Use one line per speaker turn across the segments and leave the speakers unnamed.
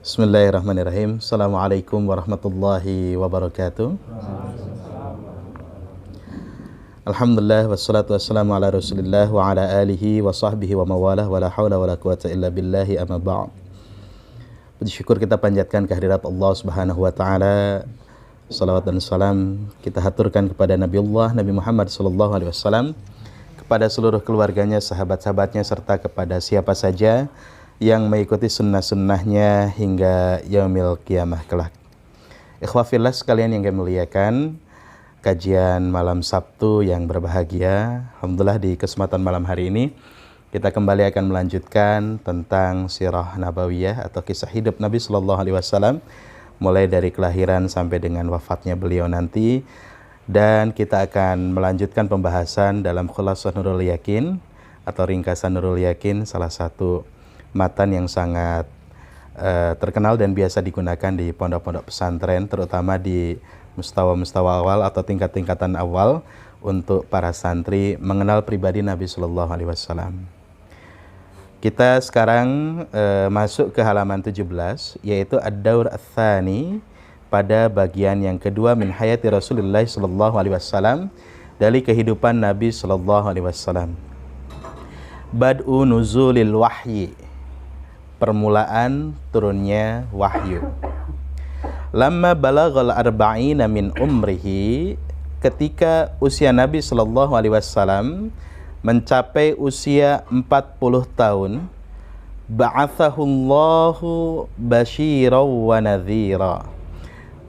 Bismillahirrahmanirrahim. Assalamualaikum warahmatullahi wabarakatuh. Alhamdulillah wassalatu wassalamu ala Rasulillah wa ala alihi wa sahbihi wa mawalah wa la haula wa la quwata illa billahi amma ba'd. Puji syukur kita panjatkan kehadirat Allah Subhanahu wa taala. Salawat dan salam kita haturkan kepada Nabiullah Nabi Muhammad sallallahu alaihi wasallam, kepada seluruh keluarganya, sahabat-sahabatnya, serta kepada siapa saja yang mengikuti sunnah-sunnahnya hingga yaumil qiyamah kelak. Ikhwafillah sekalian yang kami muliakan, kajian malam Sabtu yang berbahagia, alhamdulillah di kesempatan malam hari ini kita kembali akan melanjutkan tentang sirah nabawiyah atau kisah hidup Nabi sallallahu alaihi wasallam mulai dari kelahiran sampai dengan wafatnya beliau nanti, dan kita akan melanjutkan pembahasan dalam Khulasah Nurul Yakin atau ringkasan Nurul Yakin, salah satu matan yang sangat terkenal dan biasa digunakan di pondok-pondok pesantren, terutama di mustawa-mustawa awal atau tingkat-tingkatan awal untuk para santri mengenal pribadi Nabi Sallallahu Alaihi Wasallam. Kita sekarang masuk ke halaman 17, yaitu Ad-Daur Ats-Tsani, pada bagian yang kedua min hayati Rasulullah Sallallahu Alaihi Wasallam, dari kehidupan Nabi Sallallahu Alaihi Wasallam. Bad'u nuzulil wahyi, permulaan turunnya wahyu. Lamma balaghal arba'ina min umrihi, ketika usia Nabi sallallahu alaihi wasallam mencapai usia 40 tahun, ba'athahullahu basyiran wa nadhira.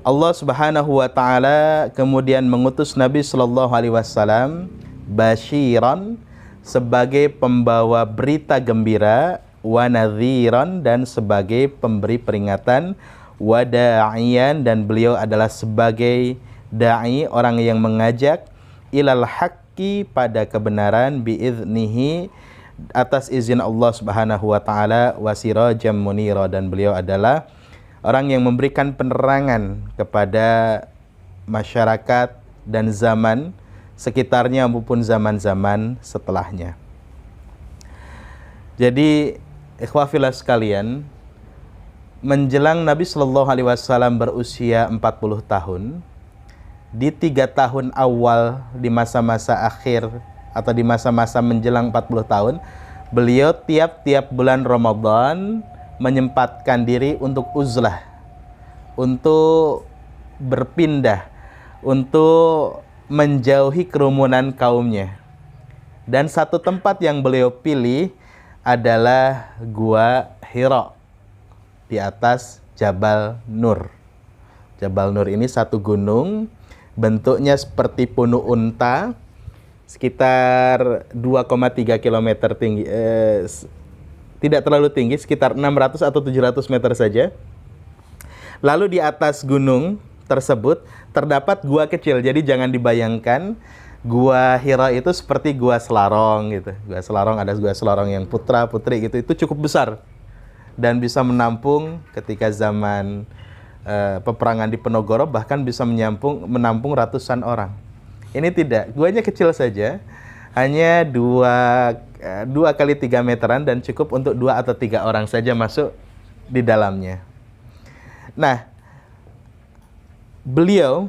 Allah Subhanahu wa taala kemudian mengutus Nabi sallallahu alaihi wasallam basyiran, sebagai pembawa berita gembira, wa nadhiran, dan sebagai pemberi peringatan, wa da'iyan, dan beliau adalah sebagai da'i, orang yang mengajak, ilal haqqi, pada kebenaran, biiznihi, atas izin Allah Subhanahu wa taala, wa sirajam munira, dan beliau adalah orang yang memberikan penerangan kepada masyarakat dan zaman sekitarnya maupun zaman-zaman setelahnya. Jadi ikhwafillah sekalian, menjelang Nabi Shallallahu Alaihi Wasallam berusia 40 tahun, di 3 tahun awal, di masa-masa akhir atau di masa-masa menjelang 40 tahun, beliau tiap-tiap bulan Ramadan menyempatkan diri untuk uzlah, untuk berpindah, untuk menjauhi kerumunan kaumnya. Dan satu tempat yang beliau pilih adalah Gua Hira di atas Jabal Nur. Jabal Nur ini satu gunung, bentuknya seperti punuk unta, sekitar 2,3 km tinggi, tidak terlalu tinggi, sekitar 600 atau 700 meter saja. Lalu di atas gunung tersebut terdapat gua kecil, jadi jangan dibayangkan Gua Hira itu seperti Gua Selarong gitu. Gua Selarong, ada Gua Selarong yang putra putri gitu, itu cukup besar dan bisa menampung ketika zaman peperangan di Penogoro, bahkan bisa menampung ratusan orang. Ini tidak, guanya kecil saja, hanya 2 kali 3 meteran, dan cukup untuk 2 atau 3 orang saja masuk di dalamnya. Nah, beliau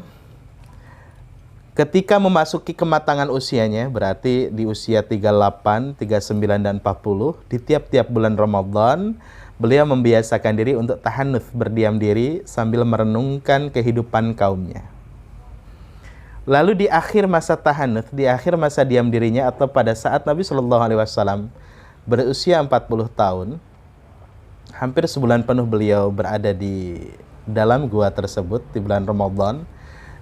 ketika memasuki kematangan usianya, berarti di usia 38, 39, dan 40, di tiap-tiap bulan Ramadan, beliau membiasakan diri untuk tahannuts, berdiam diri sambil merenungkan kehidupan kaumnya. Lalu di akhir masa tahannuts, di akhir masa diam dirinya, atau pada saat Nabi Shallallahu Alaihi Wasallam berusia 40 tahun, hampir sebulan penuh beliau berada di dalam gua tersebut di bulan Ramadan.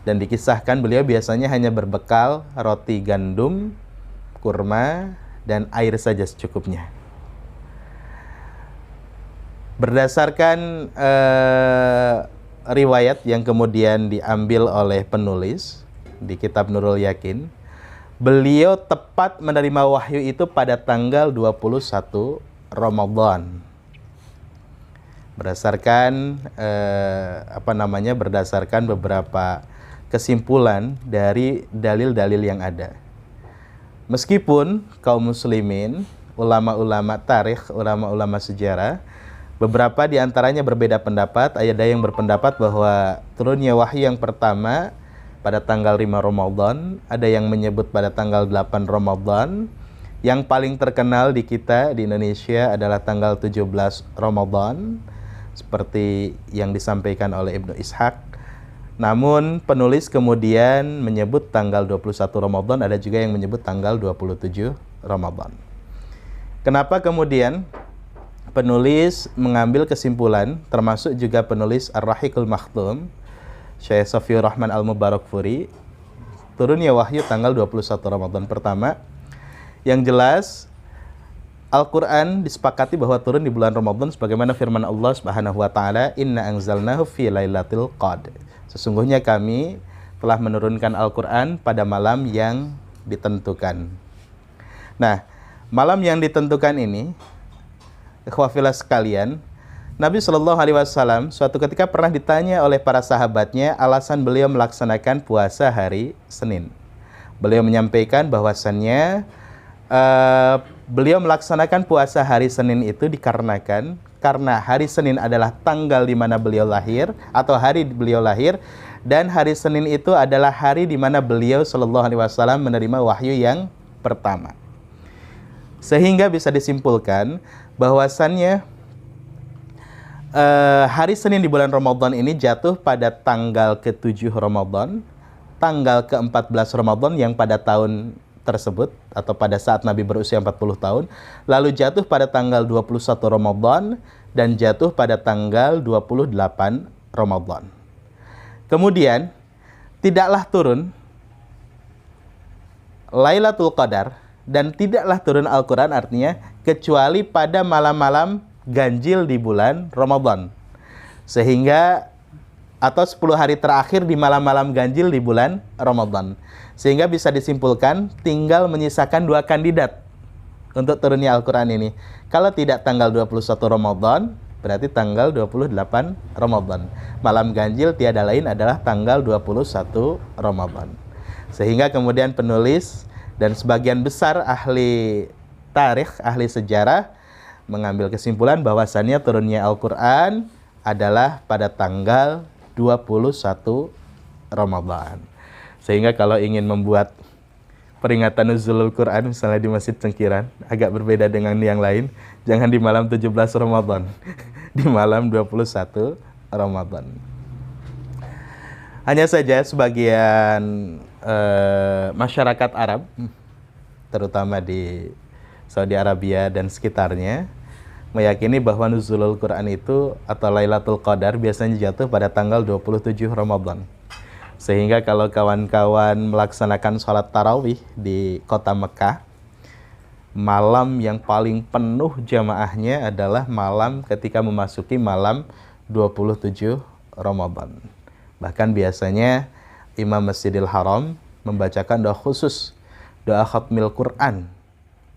Dan dikisahkan beliau biasanya hanya berbekal roti gandum, kurma, dan air saja secukupnya. Berdasarkan riwayat yang kemudian diambil oleh penulis di kitab Nurul Yakin, beliau tepat menerima wahyu itu pada tanggal 21 Ramadan. Berdasarkan berdasarkan beberapa kesimpulan dari dalil-dalil yang ada. Meskipun kaum muslimin, ulama-ulama tarikh, ulama-ulama sejarah Beberapa di antaranya berbeda pendapat. Ada yang berpendapat bahwa turunnya wahyu yang pertama pada tanggal 5 Ramadan, ada yang menyebut pada tanggal 8 Ramadan. Yang paling terkenal di kita di Indonesia adalah tanggal 17 Ramadan, seperti yang disampaikan oleh Ibnu Ishaq. Namun penulis kemudian menyebut tanggal 21 Ramadan, ada juga yang menyebut tanggal 27 Ramadan. Kenapa kemudian penulis mengambil kesimpulan, termasuk juga penulis Ar-Rahiqul Makhtum, Syekh Safiur Rahman Al-Mubarakfuri, turunnya wahyu tanggal 21 Ramadan pertama. Yang jelas, Al-Quran disepakati bahwa turun di bulan Ramadan sebagaimana firman Allah Subhanahu wa taala, "Inna anzalnahu fi lailatul qadr." Sesungguhnya kami telah menurunkan Al-Quran pada malam yang ditentukan. Nah, malam yang ditentukan ini, ikhwafillah sekalian, Nabi Shallallahu Alaihi Wasallam suatu ketika pernah ditanya oleh para sahabatnya alasan beliau melaksanakan puasa hari Senin. Beliau menyampaikan bahwasannya beliau melaksanakan puasa hari Senin itu dikarenakan karena hari Senin adalah tanggal di mana beliau lahir atau hari beliau lahir, dan hari Senin itu adalah hari di mana beliau Shallallahu Alaihi Wasallam menerima wahyu yang pertama. Sehingga bisa disimpulkan bahwasannya hari Senin di bulan Ramadan ini jatuh pada tanggal ke-7 Ramadan, tanggal ke-14 Ramadan yang pada tahun tersebut atau pada saat Nabi berusia 40 tahun, lalu jatuh pada tanggal 21 Ramadan dan jatuh pada tanggal 28 Ramadan. Kemudian tidaklah turun Lailatul Qadar dan tidaklah turun Al-Quran artinya kecuali pada malam-malam ganjil di bulan Ramadan. Sehingga atau 10 hari terakhir di malam-malam ganjil di bulan Ramadan. Sehingga bisa disimpulkan tinggal menyisakan 2 kandidat untuk turunnya Al-Quran ini. Kalau tidak tanggal 21 Ramadan, berarti tanggal 28 Ramadan. Malam ganjil tiada lain adalah tanggal 21 Ramadan. Sehingga kemudian penulis dan sebagian besar ahli tarikh, ahli sejarah mengambil kesimpulan bahwasannya turunnya Al-Quran adalah pada tanggal 21 Ramadan. Sehingga kalau ingin membuat peringatan nuzulul Quran misalnya di Masjid Cengkiran, agak berbeda dengan yang lain, jangan di malam 17 Ramadan, di malam 21 Ramadan. Hanya saja sebagian masyarakat Arab, terutama di Saudi Arabia dan sekitarnya, meyakini bahwa nuzulul Quran itu atau Lailatul Qadar biasanya jatuh pada tanggal 27 Ramadan. Sehingga kalau kawan-kawan melaksanakan sholat tarawih di kota Mekah, malam yang paling penuh jamaahnya adalah malam ketika memasuki malam 27 Ramadan. Bahkan biasanya Imam Masjidil Haram membacakan doa khusus, doa khatmil Quran.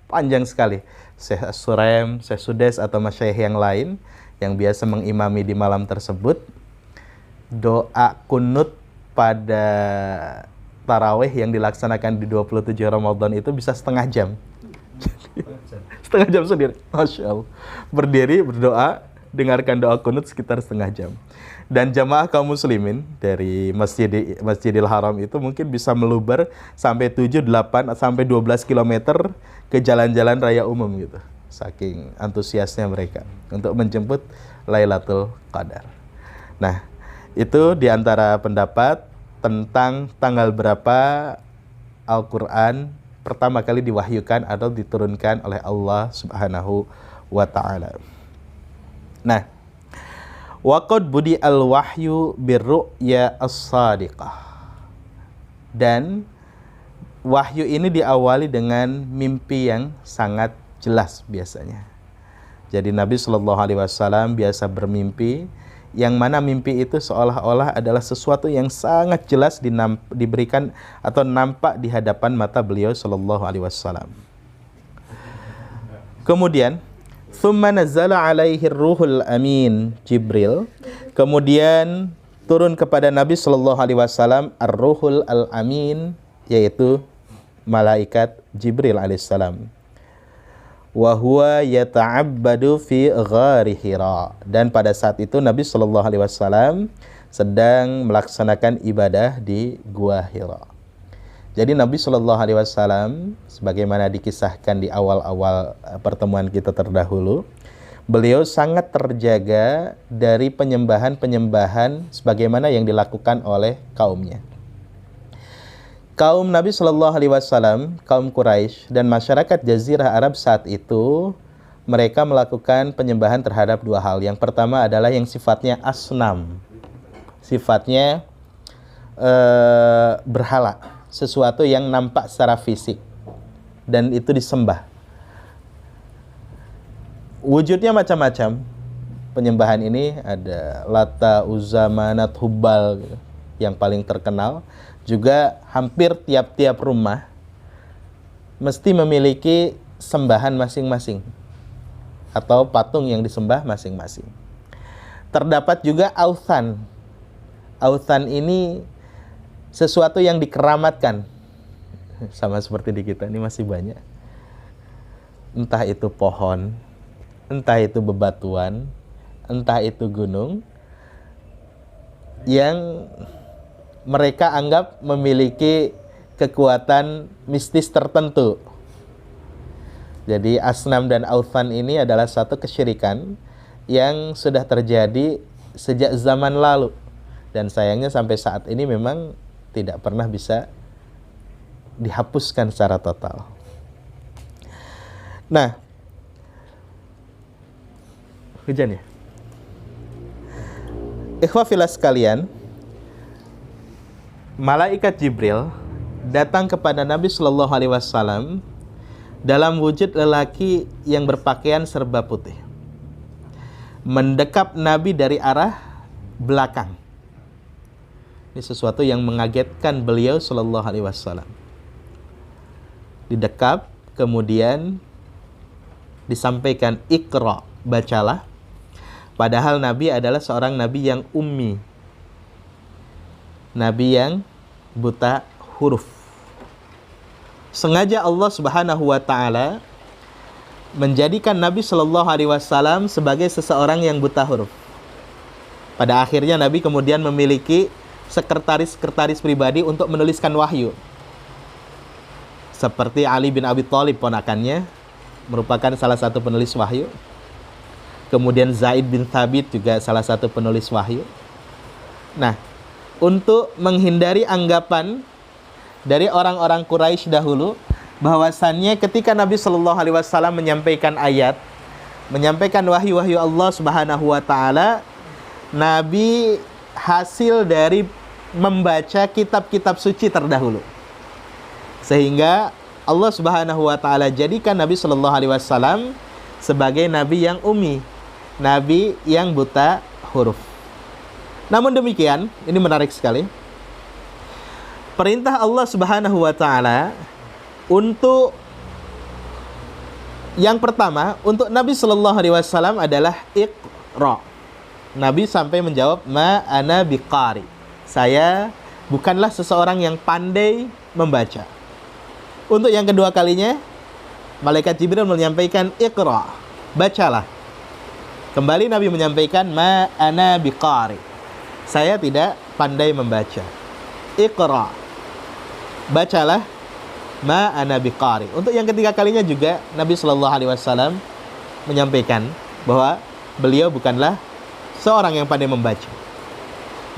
Panjang sekali. Syekh As-Suraim, Syekh Sudes atau masyayikh yang lain yang biasa mengimami di malam tersebut, doa kunut pada tarawih yang dilaksanakan di 27 Ramadan itu bisa setengah jam. Setengah jam sendiri. Masya Allah. Berdiri, berdoa, dengarkan doa kunut sekitar setengah jam. Dan jamaah kaum muslimin dari Masjidil Haram itu mungkin bisa meluber sampai 7, 8, sampai 12 km ke jalan-jalan raya umum gitu. Saking antusiasnya mereka untuk menjemput Lailatul Qadar. Nah, itu diantara pendapat tentang tanggal berapa Al-Quran pertama kali diwahyukan atau diturunkan oleh Allah Subhanahu wa ta'ala. Nah, waqad budi al-wahyu birru'ya as-sadiqah. Dan wahyu ini diawali dengan mimpi yang sangat jelas biasanya. Jadi Nabi Shallallahu Alaihi Wasallam biasa bermimpi, yang mana mimpi itu seolah-olah adalah sesuatu yang sangat jelas diberikan atau nampak di hadapan mata beliau Shallallahu Alaihi Wasallam. Kemudian thumma nazzala alaihi ruhul amin Jibril. Kemudian turun kepada Nabi Shallallahu Alaihi Wasallam ar-ruhul al-amin, yaitu malaikat Jibril alaihissalam. wa huwa yata'abbadu fi ghari Hira. Dan pada saat itu Nabi sallallahu alaihi wasallam sedang melaksanakan ibadah di Gua Hira. Jadi Nabi sallallahu alaihi wasallam sebagaimana dikisahkan di awal-awal pertemuan kita terdahulu, beliau sangat terjaga dari penyembahan-penyembahan sebagaimana yang dilakukan oleh kaumnya. Kaum Nabi Shallallahu Alaihi Wasallam, kaum Quraisy dan masyarakat Jazirah Arab saat itu, mereka melakukan penyembahan terhadap dua hal. Yang pertama adalah yang sifatnya asnam, sifatnya berhala, sesuatu yang nampak secara fisik dan itu disembah. Wujudnya macam-macam. Penyembahan ini ada Lata, Uzza, Manat, Hubal yang paling terkenal. Juga hampir tiap-tiap rumah mesti memiliki sembahan masing-masing atau patung yang disembah masing-masing. Terdapat juga authan. Authan ini sesuatu yang dikeramatkan. Sama seperti di kita, ini masih banyak. Entah itu pohon, entah itu bebatuan, entah itu gunung yang mereka anggap memiliki kekuatan mistis tertentu. Jadi asnam dan authan ini adalah satu kesyirikan yang sudah terjadi sejak zaman lalu. Dan sayangnya sampai saat ini memang tidak pernah bisa dihapuskan secara total. Nah, hujan ya? Ikhwah fillah sekalian, malaikat Jibril datang kepada Nabi Shallallahu Alaihi Wasallam dalam wujud lelaki yang berpakaian serba putih, mendekap Nabi dari arah belakang. Ini sesuatu yang mengagetkan beliau Shallallahu Alaihi Wasallam. Didekap, kemudian disampaikan Iqra, bacalah. Padahal Nabi adalah seorang Nabi yang ummi, Nabi yang buta huruf. Sengaja Allah Subhanahu wa Ta'ala menjadikan Nabi Shallallahu Alaihi Wasallam sebagai seseorang yang buta huruf. Pada akhirnya Nabi kemudian memiliki sekretaris pribadi untuk menuliskan wahyu. Seperti Ali bin Abi Thalib, ponakannya, merupakan salah satu penulis wahyu. Kemudian Zaid bin Thabit juga salah satu penulis wahyu. Nah, untuk menghindari anggapan dari orang-orang Quraisy dahulu bahwasannya ketika Nabi Shallallahu Alaihi Wasallam menyampaikan ayat, menyampaikan wahyu-wahyu Allah Subhanahu wa Ta'ala, Nabi hasil dari membaca kitab-kitab suci terdahulu, sehingga Allah Subhanahu wa Ta'ala jadikan Nabi Shallallahu Alaihi Wasallam sebagai Nabi yang ummi, Nabi yang buta huruf. Namun demikian, ini menarik sekali. Perintah Allah Subhanahu wa Ta'ala untuk yang pertama, untuk Nabi Shallallahu Alaihi Wasallam adalah Iqra. Nabi sampai menjawab, Ma ana biqari. Saya bukanlah seseorang yang pandai membaca. Untuk yang kedua kalinya, malaikat Jibril menyampaikan Iqra, bacalah. Kembali Nabi menyampaikan, Ma ana biqari. Saya tidak pandai membaca. Iqra, bacalah. Ma ana biqari. Untuk yang ketiga kalinya juga Nabi Shallallahu Alaihi Wasallam menyampaikan bahwa beliau bukanlah seorang yang pandai membaca.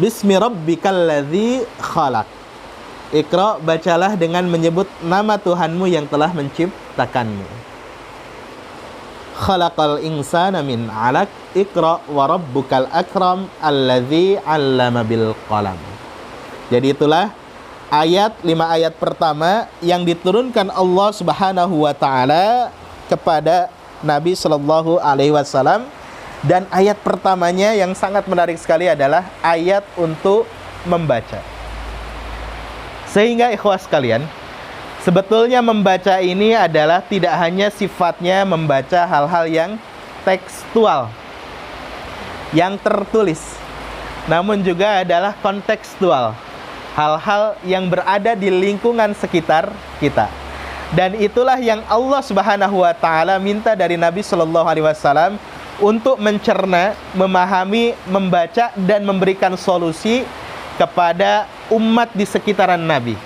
Bismi rabbikal ladzi khalaq. Iqra, bacalah dengan menyebut nama Tuhanmu yang telah menciptakanmu. Khalaqal insana min 'alaq. Iqra wa rabbukal akram alladzi 'allama bil qalam. Jadi itulah ayat 5 ayat pertama yang diturunkan Allah Subhanahu wa Ta'ala kepada Nabi Sallallahu Alaihi Wasallam. Dan ayat pertamanya yang sangat menarik sekali adalah ayat untuk membaca. Sehingga ikhwas sekalian, sebetulnya membaca ini adalah tidak hanya sifatnya membaca hal-hal yang tekstual, yang tertulis, namun juga adalah kontekstual, hal-hal yang berada di lingkungan sekitar kita. Dan itulah yang Allah Subhanahu wa taala minta dari Nabi sallallahu alaihi wasallam untuk mencerna, memahami, membaca dan memberikan solusi kepada umat di sekitaran Nabi.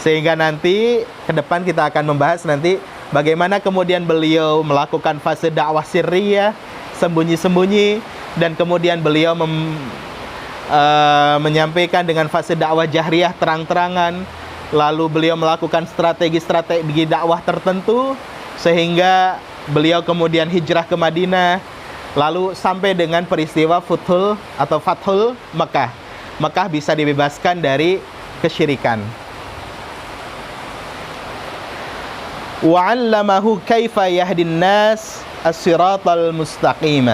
Sehingga nanti ke depan kita akan membahas nanti bagaimana kemudian beliau melakukan fase dakwah sirriyah, sembunyi-sembunyi, dan kemudian beliau menyampaikan dengan fase dakwah jahriyah terang-terangan. Lalu beliau melakukan strategi-strategi dakwah tertentu sehingga beliau kemudian hijrah ke Madinah, lalu sampai dengan peristiwa Fathul Mekah. Mekah bisa dibebaskan dari kesyirikan. Wa 'allamahu kaifa yahdin nas as-siratal mustaqim.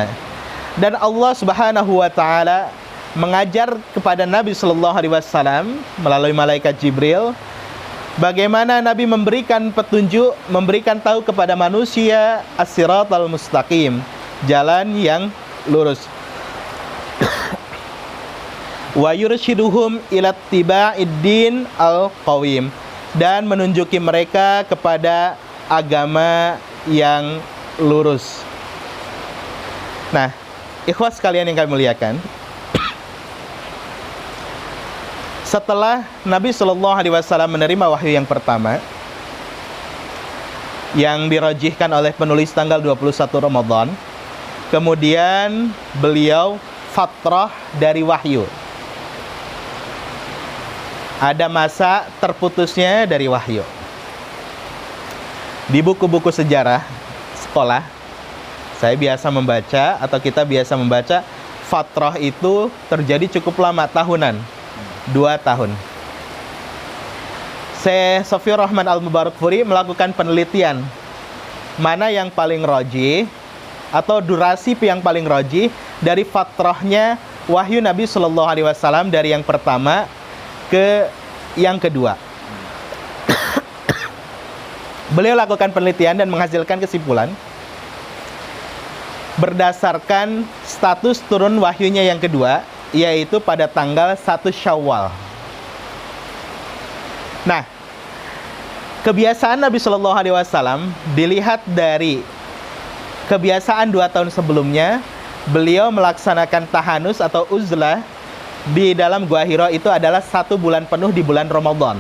Dan Allah Subhanahu wa taala mengajar kepada Nabi sallallahu alaihi wasallam melalui malaikat Jibril bagaimana Nabi memberikan petunjuk, memberikan tahu kepada manusia as-siratal mustaqim, jalan yang lurus. Wa yurshiduhum ila ittiba'id din al-qawim, dan menunjuki mereka kepada agama yang lurus. Nah, ikhwas sekalian yang kami muliakan, setelah Nabi Shallallahu Alaihi Wasallam menerima wahyu yang pertama, yang dirajihkan oleh penulis tanggal 21 Ramadan, kemudian beliau fatrah dari wahyu. Ada masa terputusnya dari wahyu. Di buku-buku sejarah sekolah, saya biasa membaca atau kita biasa membaca fatrah itu terjadi cukup lama, tahunan. 2 tahun. Syekh Sofiur Rahman Al-Mubarakfuri melakukan penelitian mana yang paling rajih atau durasi yang paling rajih dari fatrahnya wahyu Nabi Shallallahu Alaihi Wasallam dari yang pertama ke yang kedua. Beliau lakukan penelitian dan menghasilkan kesimpulan berdasarkan status turun wahyunya yang kedua, yaitu pada tanggal 1 Syawal. Nah, kebiasaan Nabi Shallallahu Alaihi Wasallam dilihat dari kebiasaan 2 tahun sebelumnya, beliau melaksanakan tahanus atau uzlah di dalam Gua Hira itu adalah 1 bulan penuh di bulan Ramadan.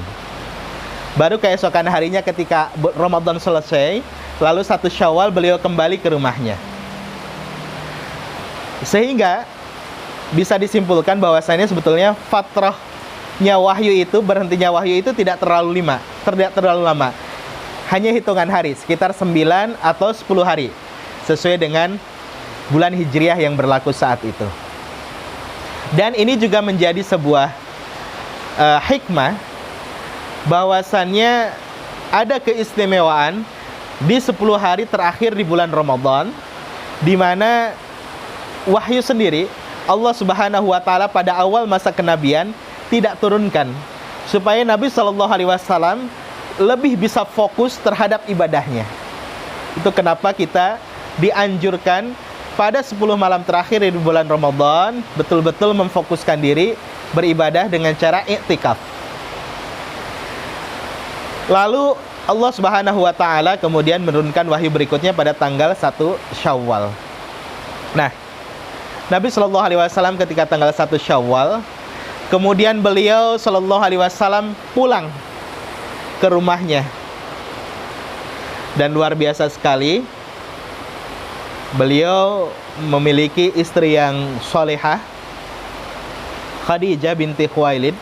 Baru keesokan harinya ketika Ramadan selesai, lalu 1 Syawal beliau kembali ke rumahnya. Sehingga bisa disimpulkan bahwasanya sebetulnya fatrahnya wahyu itu, berhentinya wahyu itu tidak terlalu lama. Hanya hitungan hari, sekitar 9 atau 10 hari. Sesuai dengan bulan Hijriah yang berlaku saat itu. Dan ini juga menjadi sebuah hikmah bahwasannya ada keistimewaan di 10 hari terakhir di bulan Ramadan, di mana wahyu sendiri Allah Subhanahu wa taala pada awal masa kenabian tidak turunkan supaya Nabi Shallallahu Alaihi Wasallam lebih bisa fokus terhadap ibadahnya. Itu kenapa kita dianjurkan pada 10 malam terakhir di bulan Ramadan betul-betul memfokuskan diri beribadah dengan cara i'tikaf. Lalu Allah Subhanahu wa taala kemudian menurunkan wahyu berikutnya pada tanggal 1 Syawal. Nah, Nabi Shallallahu Alaihi Wasallam ketika tanggal 1 Syawal, kemudian beliau Shallallahu Alaihi Wasallam pulang ke rumahnya. Dan luar biasa sekali, beliau memiliki istri yang solehah, Khadijah binti Khuwailid.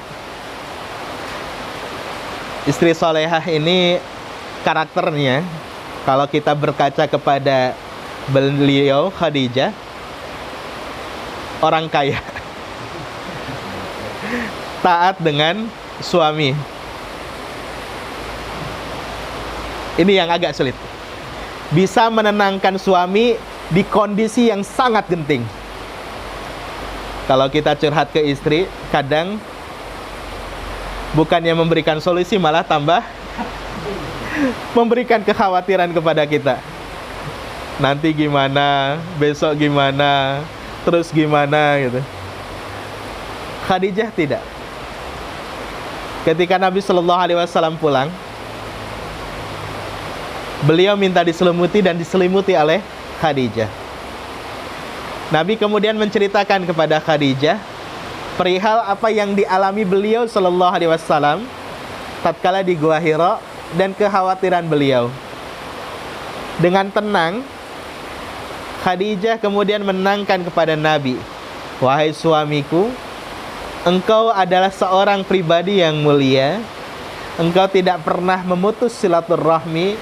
Istri solehah ini karakternya, kalau kita berkaca kepada beliau Khadijah, orang kaya, taat dengan suami. Ini yang agak sulit. Bisa menenangkan suami di kondisi yang sangat genting. Kalau kita curhat ke istri, kadang bukannya memberikan solusi, malah tambah memberikan kekhawatiran kepada kita. Nanti gimana, besok gimana, terus gimana gitu. Khadijah tidak. Ketika Nabi Shallallahu Alaihi Wasallam pulang, Beliau minta diselimuti dan diselimuti oleh Khadijah. Nabi kemudian menceritakan kepada Khadijah perihal apa yang dialami beliau sallallahu alaihi wasallam tatkala di Gua Hira dan kekhawatiran beliau. Dengan tenang, Khadijah kemudian menenangkan kepada Nabi, "Wahai suamiku, engkau adalah seorang pribadi yang mulia. Engkau tidak pernah memutus silaturahmi.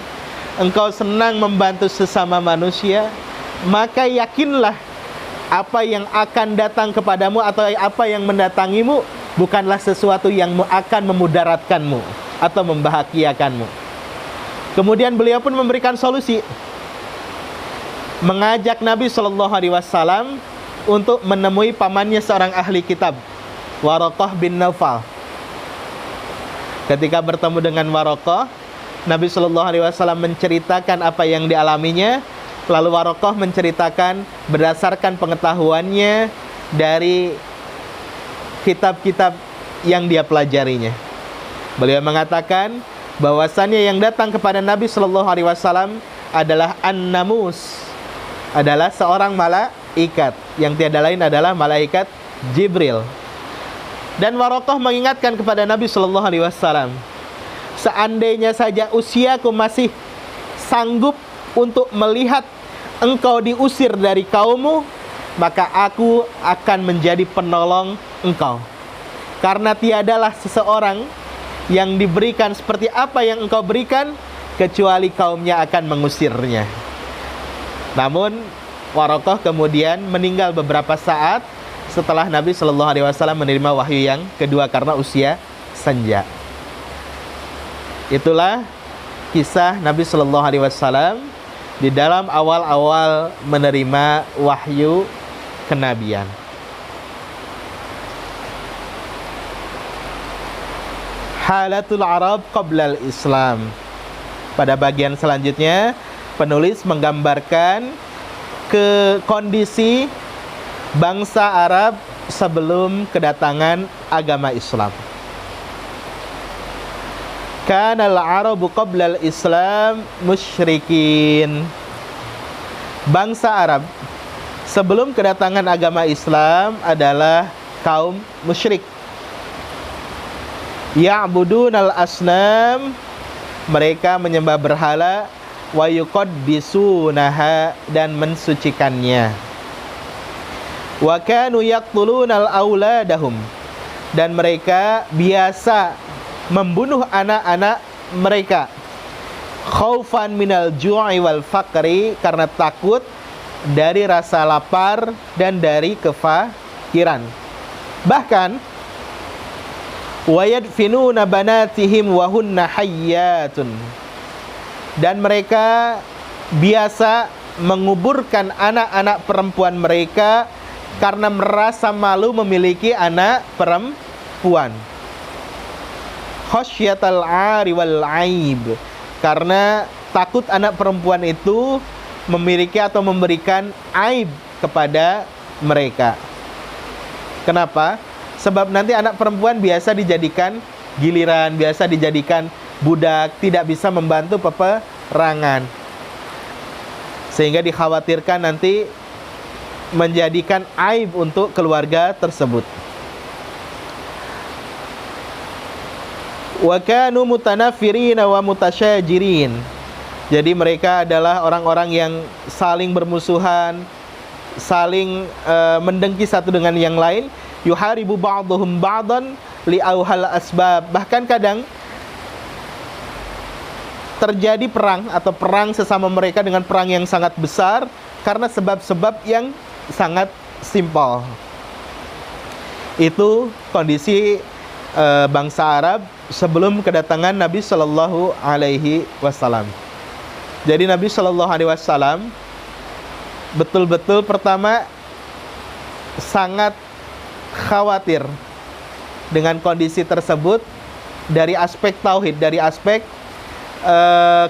Engkau senang membantu sesama manusia. Maka yakinlah apa yang akan datang kepadamu atau apa yang mendatangimu bukanlah sesuatu yang akan memudaratkanmu atau membahagiakanmu." Kemudian beliau pun memberikan solusi, mengajak Nabi Shallallahu Alaihi Wasallam untuk menemui pamannya seorang ahli kitab, Waraqah bin Naufal. Ketika bertemu dengan Waraqah, Nabi Shallallahu Alaihi Wasallam menceritakan apa yang dialaminya. Lalu Waraqah menceritakan berdasarkan pengetahuannya dari kitab-kitab yang dia pelajarinya. Beliau mengatakan bahwasannya yang datang kepada Nabi Shallallahu Alaihi Wasallam adalah An-Namus, adalah seorang malaikat, yang tiada lain adalah malaikat Jibril. Dan Waraqah mengingatkan kepada Nabi Shallallahu Alaihi Wasallam, seandainya saja usiaku masih sanggup untuk melihat engkau diusir dari kaummu, maka aku akan menjadi penolong engkau. Karena tiadalah seseorang yang diberikan seperti apa yang engkau berikan, kecuali kaumnya akan mengusirnya. Namun Waraqah kemudian meninggal beberapa saat setelah Nabi Shallallahu Alaihi Wasallam menerima wahyu yang kedua karena usia senja. Itulah kisah Nabi Shallallahu Alaihi Wasallam di dalam awal-awal menerima wahyu kenabian. Halatul Arab qablal Islam. Pada bagian selanjutnya, penulis menggambarkan kondisi bangsa Arab sebelum kedatangan agama Islam. Kanal Arabu qablal Islam musyrikin. Bangsa Arab sebelum kedatangan agama Islam adalah kaum musyrik. Ya'budunal asnam, mereka menyembah berhala, wa yuqaddisunaha, dan mensucikannya. Wa kanu yaqtulunal auladahum, dan mereka biasa membunuh anak-anak mereka, khaufan minal ju'i wal faqri, karena takut dari rasa lapar dan dari kefakiran. Bahkan wa yadfinuna banatihim wa hunna hayyatun, dan mereka biasa menguburkan anak-anak perempuan mereka karena merasa malu memiliki anak perempuan. Khasyatal 'ari wal 'aib, karena takut anak perempuan itu memiliki atau memberikan aib kepada mereka. Kenapa? Sebab nanti anak perempuan biasa dijadikan giliran, biasa dijadikan budak, tidak bisa membantu peperangan. Sehingga dikhawatirkan nanti menjadikan aib untuk keluarga tersebut. Wa kanu mutanafirina wa mutasyajirin. Jadi mereka adalah orang-orang yang saling bermusuhan, saling mendengki satu dengan yang lain. Yuharibu ba'duhum ba'dan li'auhal asbab. Bahkan kadang terjadi perang atau perang sesama mereka dengan perang yang sangat besar karena sebab-sebab yang sangat simpel. Itu kondisi bangsa Arab sebelum kedatangan Nabi Shallallahu Alaihi Wasallam. Jadi Nabi Shallallahu Alaihi Wasallam betul-betul pertama sangat khawatir dengan kondisi tersebut dari aspek tauhid, dari aspek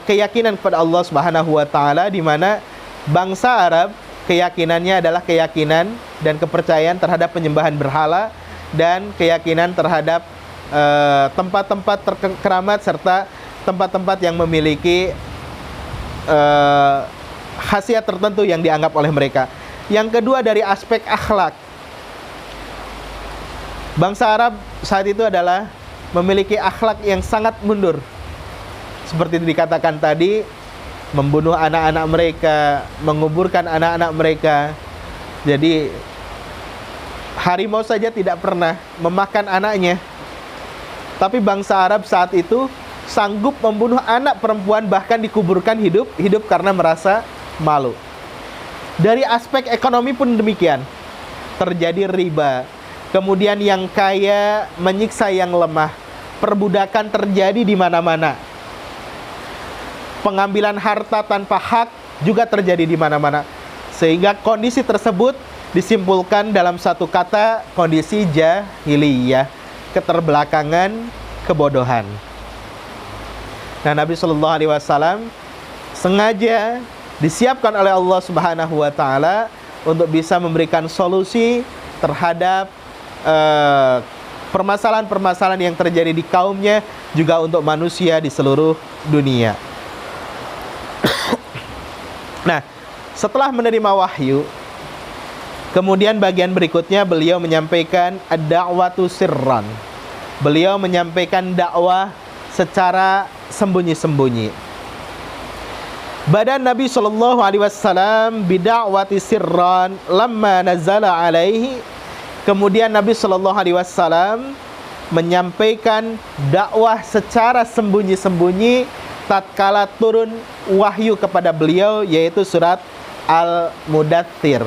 keyakinan kepada Allah Subhanahu wa taala, di mana bangsa Arab keyakinannya adalah keyakinan dan kepercayaan terhadap penyembahan berhala dan keyakinan terhadap tempat-tempat terkeramat serta tempat-tempat yang memiliki
khasiat tertentu yang dianggap oleh mereka. Yang kedua dari aspek akhlak. Bangsa Arab saat itu adalah memiliki akhlak yang sangat mundur. Seperti dikatakan tadi, membunuh anak-anak mereka, menguburkan anak-anak mereka. Jadi harimau saja tidak pernah memakan anaknya. Tapi bangsa Arab saat itu sanggup membunuh anak perempuan, bahkan dikuburkan hidup karena merasa malu. Dari aspek ekonomi pun demikian. Terjadi riba. Kemudian yang kaya menyiksa yang lemah. Perbudakan terjadi di mana-mana. Pengambilan harta tanpa hak juga terjadi di mana-mana. Sehingga kondisi tersebut disimpulkan dalam satu kata, kondisi jahiliyah, keterbelakangan, kebodohan. Nah, Nabi Shallallahu Alaihi Wasallam sengaja disiapkan oleh Allah Subhanahu Wa Taala untuk bisa memberikan solusi terhadap permasalahan-permasalahan yang terjadi di kaumnya, juga untuk manusia di seluruh dunia. Nah, setelah menerima wahyu, kemudian bagian berikutnya beliau menyampaikan ad-da'watu sirran. Beliau menyampaikan dakwah secara sembunyi-sembunyi. Badan Nabi sallallahu alaihi wasallam bid'awati sirran lamma nazala alaihi. Kemudian Nabi sallallahu alaihi wasallam menyampaikan dakwah secara sembunyi-sembunyi tatkala turun wahyu kepada beliau, yaitu surat Al-Mudaththir.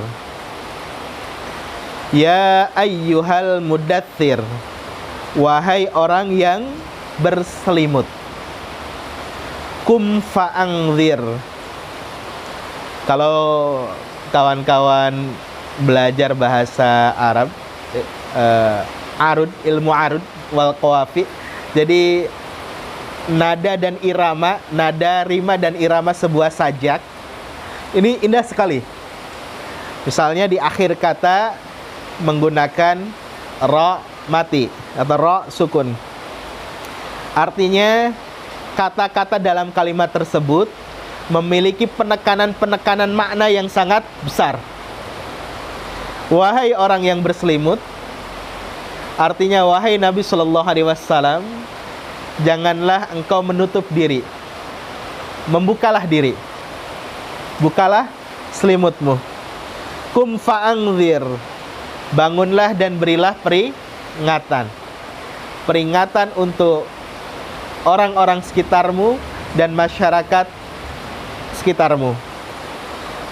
Ya ayyuhal mudaththir, wahai orang yang berselimut. Kum fa'angzir. Kalau kawan-kawan belajar bahasa Arab, arud, ilmu arud wal qawafi, jadi nada dan irama, nada, rima dan irama sebuah sajak ini indah sekali. Misalnya di akhir kata menggunakan ra mati atau ra sukun. Artinya kata-kata dalam kalimat tersebut memiliki penekanan-penekanan makna yang sangat besar. Wahai orang yang berselimut, artinya wahai Nabi Shallallahu Alaihi Wasallam, janganlah engkau menutup diri, membukalah diri, bukalah selimutmu. Kum fa'angzir, bangunlah dan berilah peringatan. Peringatan untuk orang-orang sekitarmu dan masyarakat sekitarmu.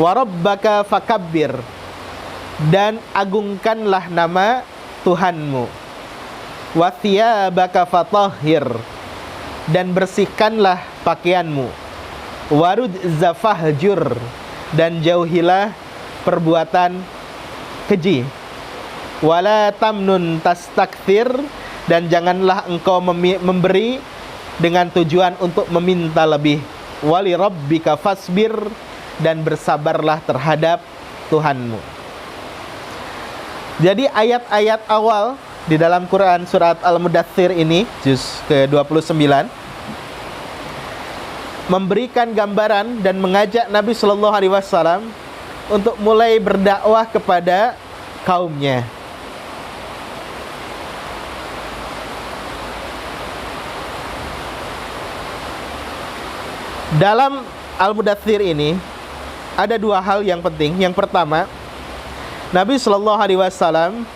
Warabbaka fakabbir, dan agungkanlah nama Tuhanmu. Wa thiyabaka fatahhir, dan bersihkanlah pakaianmu. Warud zafahjur, dan jauhilah perbuatan keji. Wala tamnun tastakthir, dan janganlah engkau memberi dengan tujuan untuk meminta lebih. Wali rabbika fasbir, dan bersabarlah terhadap Tuhanmu. Jadi ayat-ayat awal di dalam Quran surat Al-Mudaththir ini, juz ke-29, memberikan gambaran dan mengajak Nabi Shallallahu Alaihi Wasallam untuk mulai berdakwah kepada kaumnya. Dalam Al-Mudaththir ini ada dua hal yang penting. Yang pertama, Nabi Shallallahu Alaihi Wasallam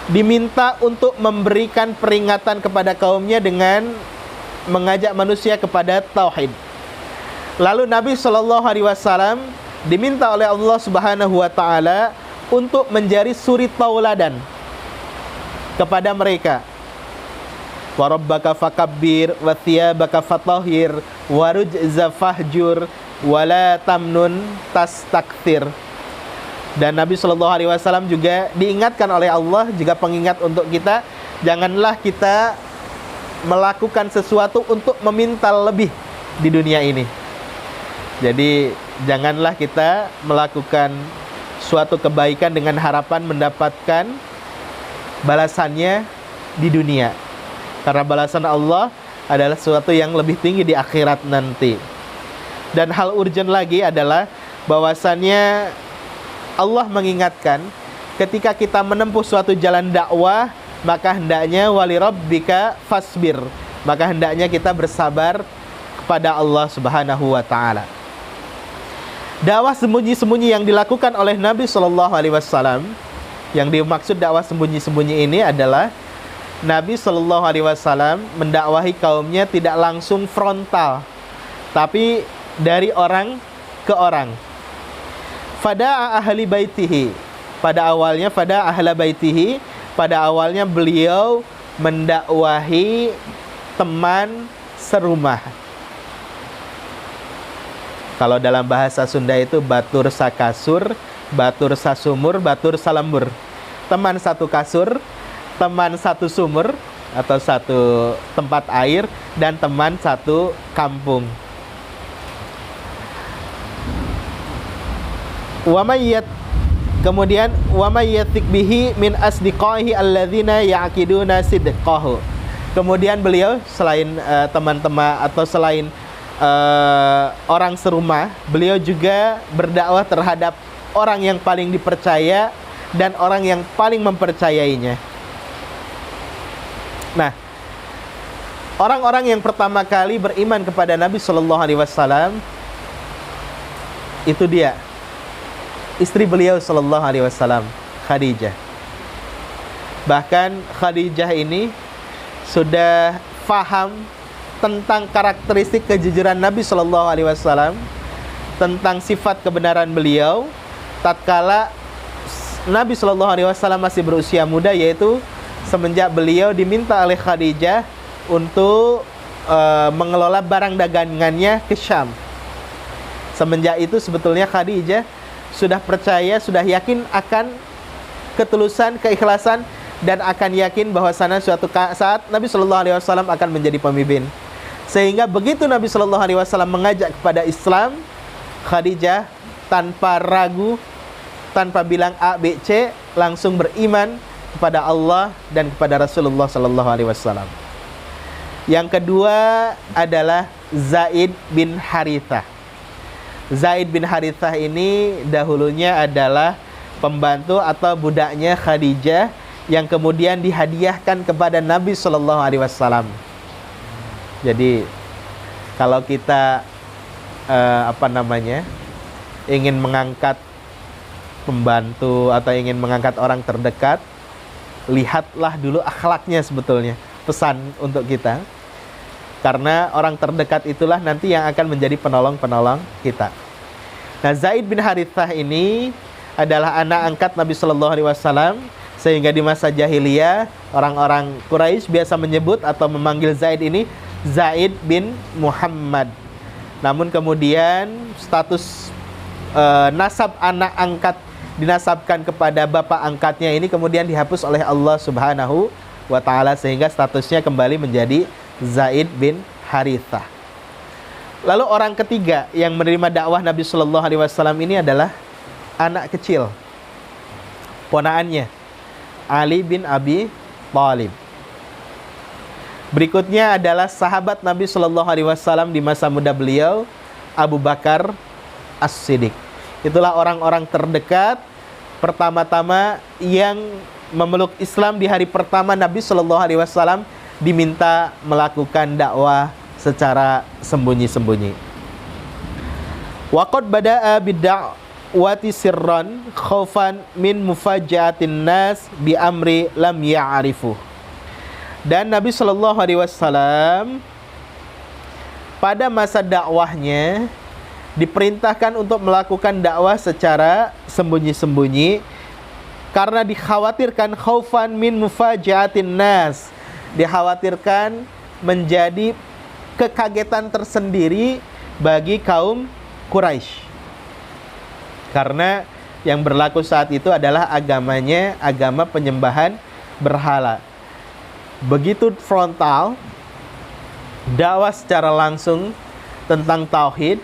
diminta untuk memberikan peringatan kepada kaumnya dengan mengajak manusia kepada tauhid. Lalu Nabi Shallallahu Alaihi Wasallam diminta oleh Allah Subhanahu Wa Taala untuk menjadi suri tauladan kepada mereka. Wa rabbaka fakabbir wa thiyabaka fatahhir warujza fahjur wala tamnun tastakthir. Dan Nabi Shallallahu Alaihi Wasallam juga diingatkan oleh Allah, juga pengingat untuk kita, janganlah kita melakukan sesuatu untuk meminta lebih di dunia ini. Jadi janganlah kita melakukan suatu kebaikan dengan harapan mendapatkan balasannya di dunia, karena balasan Allah adalah sesuatu yang lebih tinggi di akhirat nanti. Dan hal urgent lagi adalah bahwasannya Allah mengingatkan ketika kita menempuh suatu jalan dakwah, maka hendaknya walirabbika fasbir, maka hendaknya kita bersabar kepada Allah Subhanahu wa taala. Dakwah sembunyi-sembunyi yang dilakukan oleh Nabi Shallallahu alaihi wasallam, yang dimaksud dakwah sembunyi-sembunyi ini adalah Nabi Shallallahu alaihi wasallam mendakwahi kaumnya tidak langsung frontal, tapi dari orang ke orang. Fada'a ahli baitihi, pada awalnya fada'a ahla baitihi, pada awalnya beliau mendakwahi teman serumah. Kalau dalam bahasa Sunda itu batur sakasur, batur sasumur, batur salambur. Teman satu kasur, teman satu sumur atau satu tempat air, dan teman satu kampung. Kemudian wa may yathik bihi min asdiqaihi alladzina ya'qiduna sidqahu. Kemudian beliau selain teman-teman atau selain orang serumah, beliau juga berdakwah terhadap orang yang paling dipercaya dan orang yang paling mempercayainya. Nah, orang-orang yang pertama kali beriman kepada Nabi Shallallahu alaihi wasallam itu dia, istri beliau Shallallahu alaihi wasallam, Khadijah. Bahkan Khadijah ini sudah faham tentang karakteristik kejujuran Nabi Shallallahu alaihi wasallam, tentang sifat kebenaran beliau tatkala Nabi Shallallahu alaihi wasallam masih berusia muda, yaitu semenjak beliau diminta oleh Khadijah untuk mengelola barang dagangannya ke Syam. Semenjak itu sebetulnya Khadijah sudah percaya, sudah yakin akan ketulusan, keikhlasan, dan akan yakin bahwasanya suatu saat Nabi Shallallahu alaihi wasallam akan menjadi pemimpin. Sehingga begitu Nabi Shallallahu alaihi wasallam mengajak kepada Islam, Khadijah tanpa ragu, tanpa bilang A, B, C, langsung beriman kepada Allah dan kepada Rasulullah Shallallahu alaihi wasallam. Yang kedua adalah Zaid bin Harithah. Zaid bin Harithah ini dahulunya adalah pembantu atau budaknya Khadijah yang kemudian dihadiahkan kepada Nabi Shallallahu alaihi wasallam. Jadi kalau kita ingin mengangkat pembantu atau ingin mengangkat orang terdekat, lihatlah dulu akhlaknya sebetulnya, pesan untuk kita. Karena orang terdekat itulah nanti yang akan menjadi penolong-penolong kita. Nah, Zaid bin Harithah ini adalah anak angkat Nabi Shallallahu alaihi wasallam, sehingga di masa jahiliyah orang-orang Quraisy biasa menyebut atau memanggil Zaid ini Zaid bin Muhammad. Namun kemudian status nasab anak angkat dinasabkan kepada bapak angkatnya ini kemudian dihapus oleh Allah Subhanahu wa taala, sehingga statusnya kembali menjadi Zaid bin Harithah. Lalu orang ketiga yang menerima dakwah Nabi Shallallahu alaihi wasallam ini adalah anak kecil, ponaannya, Ali bin Abi Thalib. Berikutnya adalah sahabat Nabi Shallallahu alaihi wasallam di masa muda beliau, Abu Bakar As-Siddiq. Itulah orang-orang terdekat pertama-tama yang memeluk Islam di hari pertama Nabi Shallallahu alaihi wasallam diminta melakukan dakwah secara sembunyi-sembunyi. Waqad bada'a bid-da'wati sirran khaufan min mufaja'atin nas bi amri lam ya'rifu. Dan Nabi Shallallahu alaihi wasallam pada masa dakwahnya diperintahkan untuk melakukan dakwah secara sembunyi-sembunyi karena dikhawatirkan khaufan min mufaja'atin nas, dikhawatirkan menjadi kekagetan tersendiri bagi kaum Quraisy. Karena yang berlaku saat itu adalah agamanya agama penyembahan berhala. Begitu frontal, dakwah secara langsung tentang tauhid,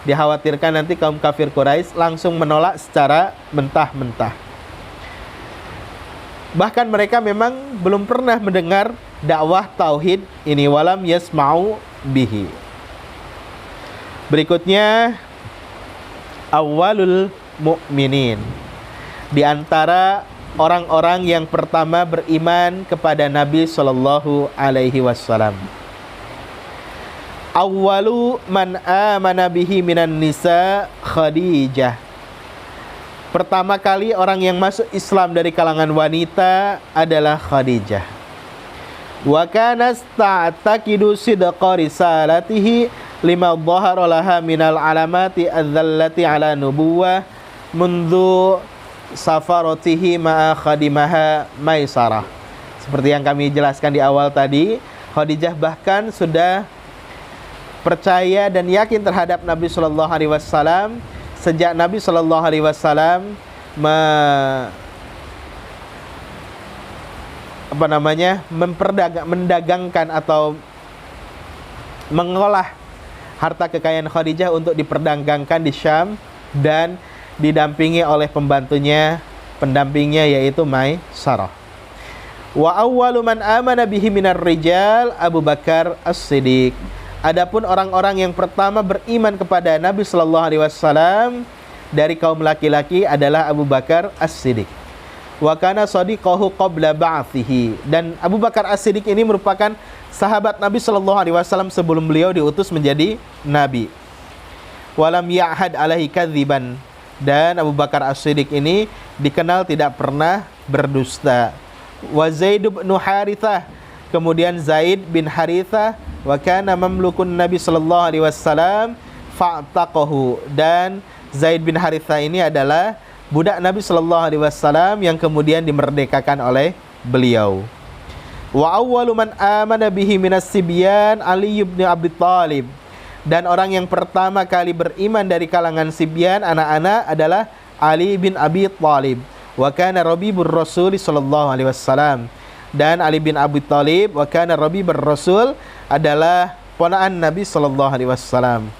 dikhawatirkan nanti kaum kafir Quraisy langsung menolak secara mentah-mentah. Bahkan mereka memang belum pernah mendengar dakwah tauhid ini, walam yasma'u bihi. Berikutnya awwalul mu'minin, di antara orang-orang yang pertama beriman kepada Nabi sallallahu alaihi wasallam. Awwalu man amana bihi minan nisa Khadijah. Pertama kali orang yang masuk Islam dari kalangan wanita adalah Khadijah. Wa kana ta'taqidu sidqa risalatihi lima dhahara laha minal alamati adzallati ala nubuwah mundu safaratihi ma'a khadimaha Maisarah. Seperti yang kami jelaskan di awal tadi, Khadijah bahkan sudah percaya dan yakin terhadap Nabi sallallahu alaihi wasallam sejak Nabi sallallahu alaihi wasallam mendagangkan atau mengolah harta kekayaan Khadijah untuk diperdagangkan di Syam dan didampingi oleh pendampingnya yaitu Maisarah. Wa awwalu man amana bihi minar rijal Abu Bakar As-Siddiq. Adapun orang-orang yang pertama beriman kepada Nabi sallallahu alaihi wasallam dari kaum laki-laki adalah Abu Bakar As-Siddiq. Wa kana shadiqahu qabla ba'thihi, dan Abu Bakar As-Siddiq ini merupakan sahabat Nabi sallallahu alaihi wasallam sebelum beliau diutus menjadi nabi. Walam ya'had alaihi kadziban, dan Abu Bakar As-Siddiq ini dikenal tidak pernah berdusta. Wa Zaid bin Harithah, kemudian Zaid bin Harithah, wa kana mamlukun Nabi sallallahu alaihi wasallam fa'taqahu, dan Zaid bin Harithah ini adalah budak Nabi sallallahu alaihi wasallam yang kemudian dimerdekakan oleh beliau. Wa awwalu man amana bihi minas sibyan Ali bin Abi Thalib, dan orang yang pertama kali beriman dari kalangan sibyan anak-anak adalah Ali bin Abi Thalib. Wa kana rabibur Rasul sallallahu alaihi wasallam, dan Ali bin Abi Thalib wa kana rabibur Rasul adalah ponakan Nabi sallallahu alaihi wasallam.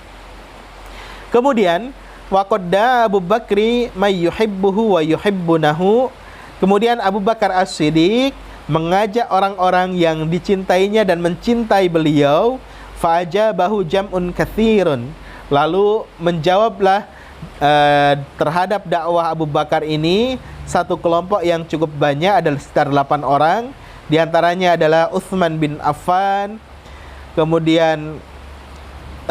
Kemudian wa qadda Abu Bakri may yuhibbuhu wa yuhibbunahu, kemudian Abu Bakar As-Siddiq mengajak orang-orang yang dicintainya dan mencintai beliau. Fa'ajabahu jam'un katsirun, lalu menjawablah terhadap dakwah Abu Bakar ini satu kelompok yang cukup banyak, adalah sekitar 8 orang. Di antaranya adalah Utsman bin Affan, kemudian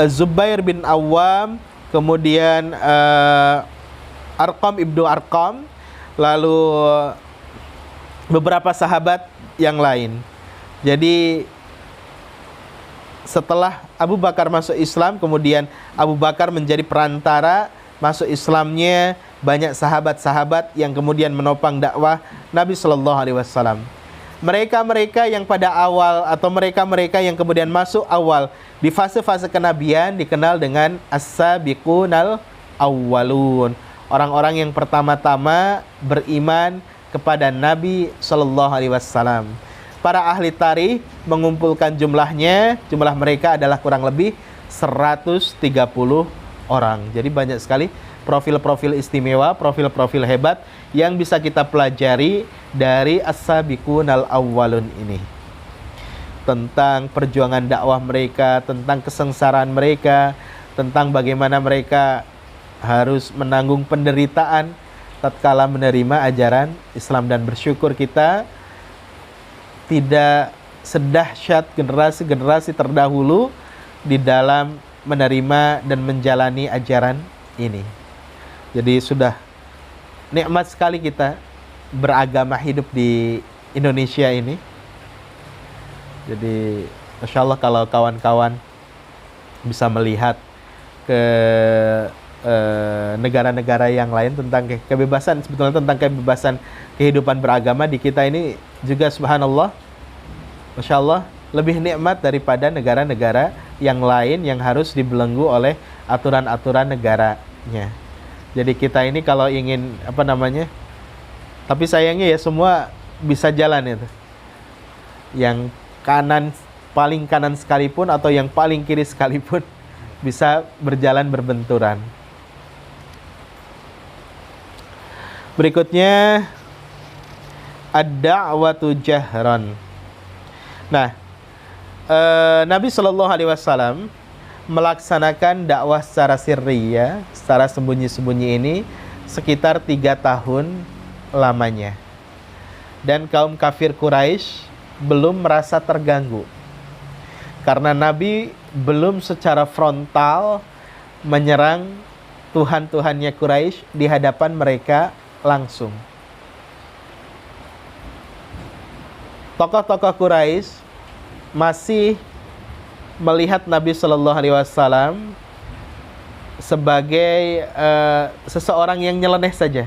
Zubair bin Awam, kemudian Arqam ibnu Arqam, lalu beberapa sahabat yang lain. Jadi setelah Abu Bakar masuk Islam, kemudian Abu Bakar menjadi perantara masuk Islamnya banyak sahabat-sahabat yang kemudian menopang dakwah Nabi sallallahu alaihi wasallam. Mereka-mereka yang pada awal atau mereka-mereka yang kemudian masuk awal di fase-fase kenabian dikenal dengan as-sabiqunal awwalun, orang-orang yang pertama-tama beriman kepada Nabi sallallahu alaihi wasallam. Para ahli tarikh mengumpulkan jumlah mereka adalah kurang lebih 130 orang. Jadi banyak sekali profil-profil istimewa, profil-profil hebat yang bisa kita pelajari dari as-sabiqunal awwalun ini. Tentang perjuangan dakwah mereka, tentang kesengsaraan mereka, tentang bagaimana mereka harus menanggung penderitaan tatkala menerima ajaran Islam, dan bersyukur kita tidak sedahsyat generasi-generasi terdahulu di dalam menerima dan menjalani ajaran ini. Jadi sudah nikmat sekali kita beragama hidup di Indonesia ini. Jadi Masya Allah kalau kawan-kawan bisa melihat ke negara-negara yang lain tentang kebebasan, sebetulnya tentang kebebasan kehidupan beragama di kita ini juga subhanallah, Masya Allah, lebih nikmat daripada negara-negara yang lain yang harus dibelenggu oleh aturan-aturan negaranya. Jadi kita ini kalau ingin tapi sayangnya ya semua bisa jalan itu. Yang kanan, paling kanan sekalipun atau yang paling kiri sekalipun bisa berjalan berbenturan. Berikutnya ad-da'watu jahran. Nah, Nabi Shallallahu Alaihi Wasallam melaksanakan dakwah secara sirriyah, secara sembunyi-sembunyi ini sekitar 3 tahun lamanya. Dan kaum kafir Quraisy belum merasa terganggu karena Nabi belum secara frontal menyerang Tuhan-Tuhannya Quraisy di hadapan mereka langsung. Tokoh-tokoh Quraisy masih melihat Nabi Shallallahu Alaihi Wasallam sebagai seseorang yang nyeleneh saja,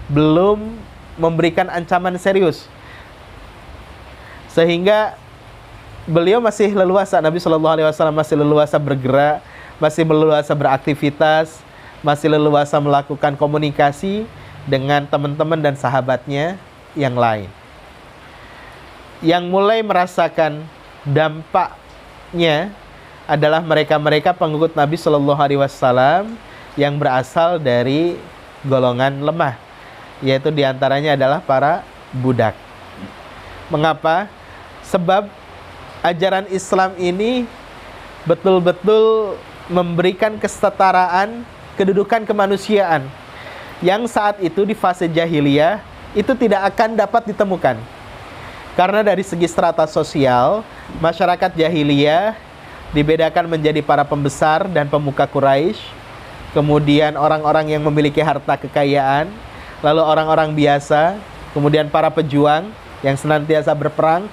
belum memberikan ancaman serius, sehingga beliau masih leluasa, Nabi Shallallahu Alaihi Wasallam masih leluasa bergerak, masih leluasa beraktivitas, masih leluasa melakukan komunikasi dengan teman-teman dan sahabatnya yang lain. Yang mulai merasakan dampaknya adalah mereka-mereka pengikut Nabi Shallallahu Alaihi Wasallam yang berasal dari golongan lemah, yaitu diantaranya adalah para budak. Mengapa? Sebab ajaran Islam ini betul-betul memberikan kesetaraan kedudukan kemanusiaan yang saat itu di fase jahiliyah itu tidak akan dapat ditemukan. Karena dari segi strata sosial, masyarakat jahiliyah dibedakan menjadi para pembesar dan pemuka Quraisy, kemudian orang-orang yang memiliki harta kekayaan, lalu orang-orang biasa, kemudian para pejuang yang senantiasa berperang,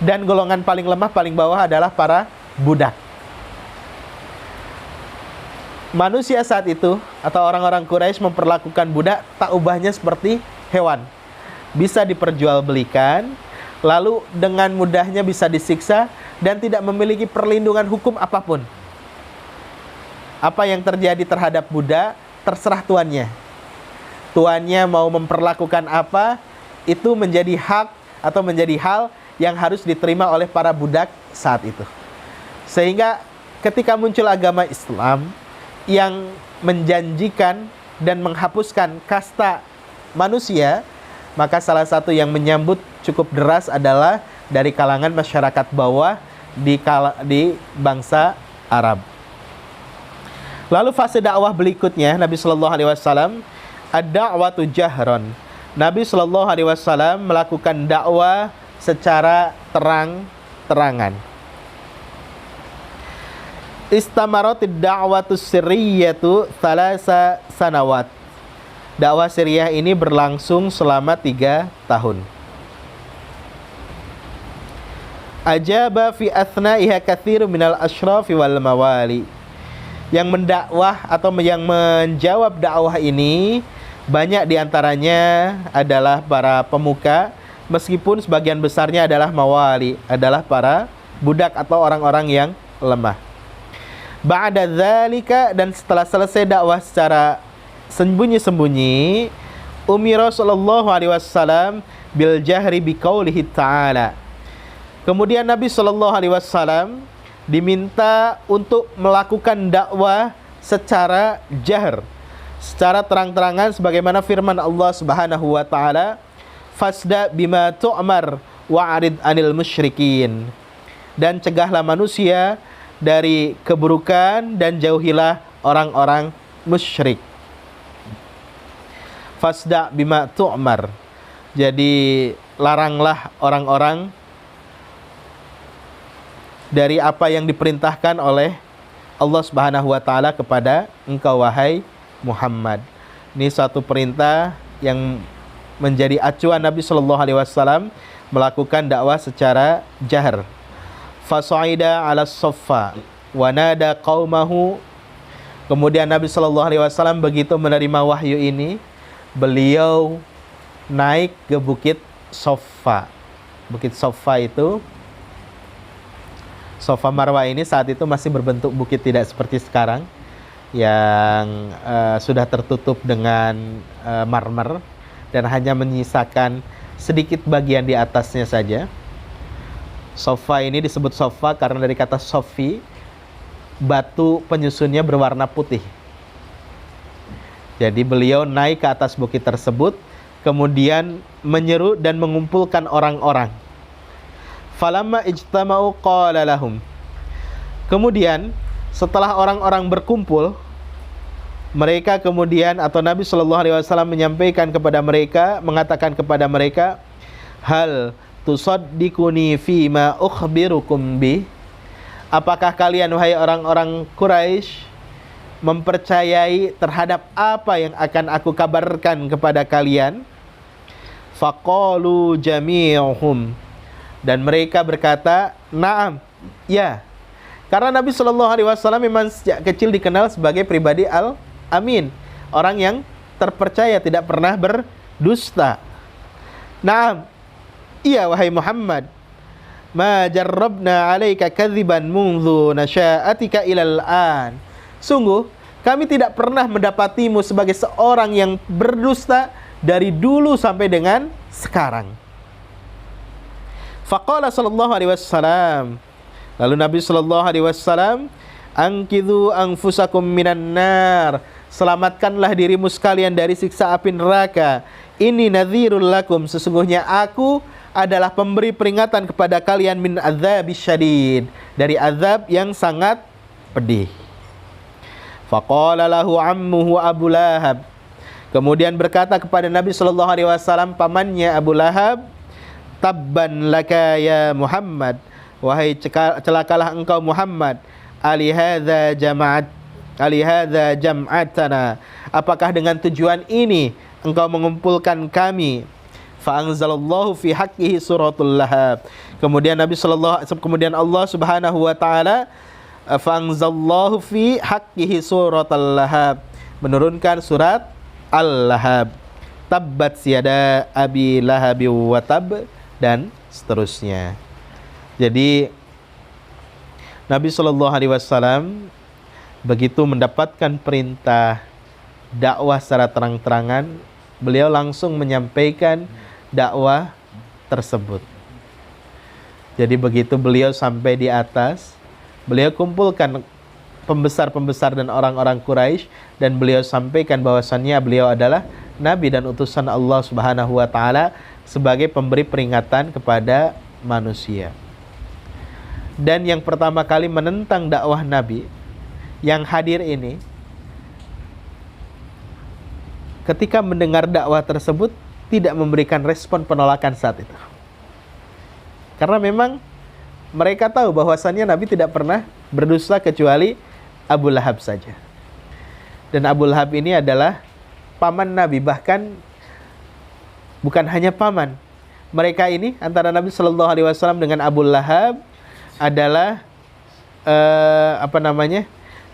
dan golongan paling lemah, paling bawah adalah para budak. Manusia saat itu atau orang-orang Quraisy memperlakukan budak tak ubahnya seperti hewan. Bisa diperjualbelikan, lalu dengan mudahnya bisa disiksa dan tidak memiliki perlindungan hukum apapun. Apa yang terjadi terhadap budak terserah tuannya. Tuannya mau memperlakukan apa, itu menjadi hak atau menjadi hal yang harus diterima oleh para budak saat itu. Sehingga ketika muncul agama Islam yang menjanjikan dan menghapuskan kasta manusia, maka salah satu yang menyambut cukup deras adalah dari kalangan masyarakat bawah di bangsa Arab. Lalu fase dakwah berikutnya Nabi Shallallahu Alaihi Wasallam ad-da'watu jahron. Nabi Shallallahu Alaihi Wasallam melakukan dakwah secara terang-terangan. Istamaratid da'watu sirriyatu 3 sanawat. Dakwah Siriyah ini berlangsung selama 3 tahun. Ajaba fi athnaiha katsirun minal asyrafi wal mawali. Yang mendakwah atau yang menjawab dakwah ini banyak diantaranya adalah para pemuka, meskipun sebagian besarnya adalah mawali, adalah para budak atau orang-orang yang lemah. Ba'da dzalika, dan setelah selesai dakwah secara sembunyi-sembunyi, umira sallallahu alaihi wasallam bil jahri biqaulihi ta'ala. Kemudian Nabi sallallahu alaihi wasallam diminta untuk melakukan dakwah secara jahr, secara terang-terangan sebagaimana firman Allah Subhanahu wa taala, fasda bima tu'mar wa'rid anil musyrikin. Dan cegahlah manusia dari keburukan dan jauhilah orang-orang musyrik. Fasda bima tu'mar. Jadi laranglah orang-orang dari apa yang diperintahkan oleh Allah Subhanahu wa taala kepada engkau wahai Muhammad. Ini satu perintah yang menjadi acuan Nabi sallallahu alaihi wasallam melakukan dakwah secara jahr. Fasa'ida 'ala saffa wa nada qaumahu. Kemudian Nabi sallallahu alaihi wasallam begitu menerima wahyu ini, beliau naik ke Bukit Saffa. Bukit Saffa itu, Safa Marwa ini saat itu masih berbentuk bukit, tidak seperti sekarang yang sudah tertutup dengan marmer dan hanya menyisakan sedikit bagian di atasnya saja. Safa ini disebut Safa karena dari kata sofi, batu penyusunnya berwarna putih. Jadi beliau naik ke atas bukit tersebut, kemudian menyeru dan mengumpulkan orang-orang. Falamma ijtama'u qala lahum. Kemudian setelah orang-orang berkumpul, mereka kemudian atau Nabi Shallallahu Alaihi Wasallam menyampaikan kepada mereka, mengatakan kepada mereka, hal tusaddiquni fima ukhbirukum bi, apakah kalian wahai orang-orang Quraisy mempercayai terhadap apa yang akan aku kabarkan kepada kalian? Faqalu jami'uhum, dan mereka berkata, na'am, ya. Karena Nabi Shallallahu Alaihi Wasallam memang sejak kecil dikenal sebagai pribadi al-amin, orang yang terpercaya, tidak pernah berdusta. Na'am, iya wahai Muhammad, ma jarrabna 'alaika kadziban mundu nasya'atika ilal an. Sungguh kami tidak pernah mendapatimu sebagai seorang yang berdusta dari dulu sampai dengan sekarang. Faqala sallallahu alaihi wasallam, lalu Nabi sallallahu alaihi wasallam, angkidhu anfusakum minan nar, selamatkanlah dirimu sekalian dari siksa api neraka. Ini nadhirul lakum, sesungguhnya aku adalah pemberi peringatan kepada kalian min adzabis syadid, dari azab yang sangat pedih. Faqala lahu ammuhu Abu Lahab, kemudian berkata kepada Nabi sallallahu alaihi wasallam pamannya Abu Lahab, tabban laka ya Muhammad, wahai celakalah engkau Muhammad, alihadza jam'atana, apakah dengan tujuan ini engkau mengumpulkan kami? Fa anzalallahu fi haqqihi suratul Lahab, kemudian kemudian Allah Subhanahu wa taala fa anzalallahu fi haqqihi suratul Lahab, menurunkan surat Al-Lahab, tabbat yada abi lahabi wa tab, dan seterusnya. Jadi Nabi Shallallahu Alaihi Wasallam begitu mendapatkan perintah dakwah secara terang-terangan, beliau langsung menyampaikan dakwah tersebut. Jadi begitu beliau sampai di atas, beliau kumpulkan pembesar-pembesar dan orang-orang Quraisy, dan beliau sampaikan bahwasannya beliau adalah nabi dan utusan Allah Subhanahu wa taala sebagai pemberi peringatan kepada manusia. Dan yang pertama kali menentang dakwah Nabi yang hadir ini, ketika mendengar dakwah tersebut tidak memberikan respon penolakan saat itu. Karena memang mereka tahu bahwasannya Nabi tidak pernah berdusta kecuali Abu Lahab saja. Dan Abu Lahab ini adalah paman Nabi, bahkan bukan hanya paman. Mereka ini antara Nabi Shallallahu Alaihi Wasallam dengan Abu Lahab adalah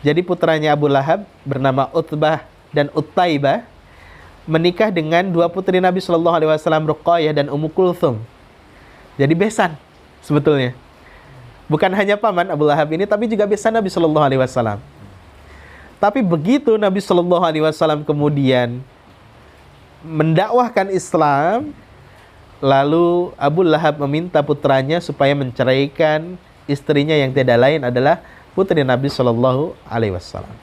Jadi putranya Abu Lahab bernama Utbah dan Utaibah menikah dengan dua putri Nabi Shallallahu Alaihi Wasallam, Ruqayyah dan Ummu Kulthum. Jadi besan sebetulnya. Bukan hanya paman Abu Lahab ini, tapi juga besan Nabi Shallallahu Alaihi Wasallam. Tapi begitu Nabi Shallallahu Alaihi Wasallam kemudian mendakwahkan Islam, lalu Abu Lahab meminta putranya supaya menceraikan istrinya yang tidak lain adalah putri Nabi Shallallahu Alaihi Wasallam.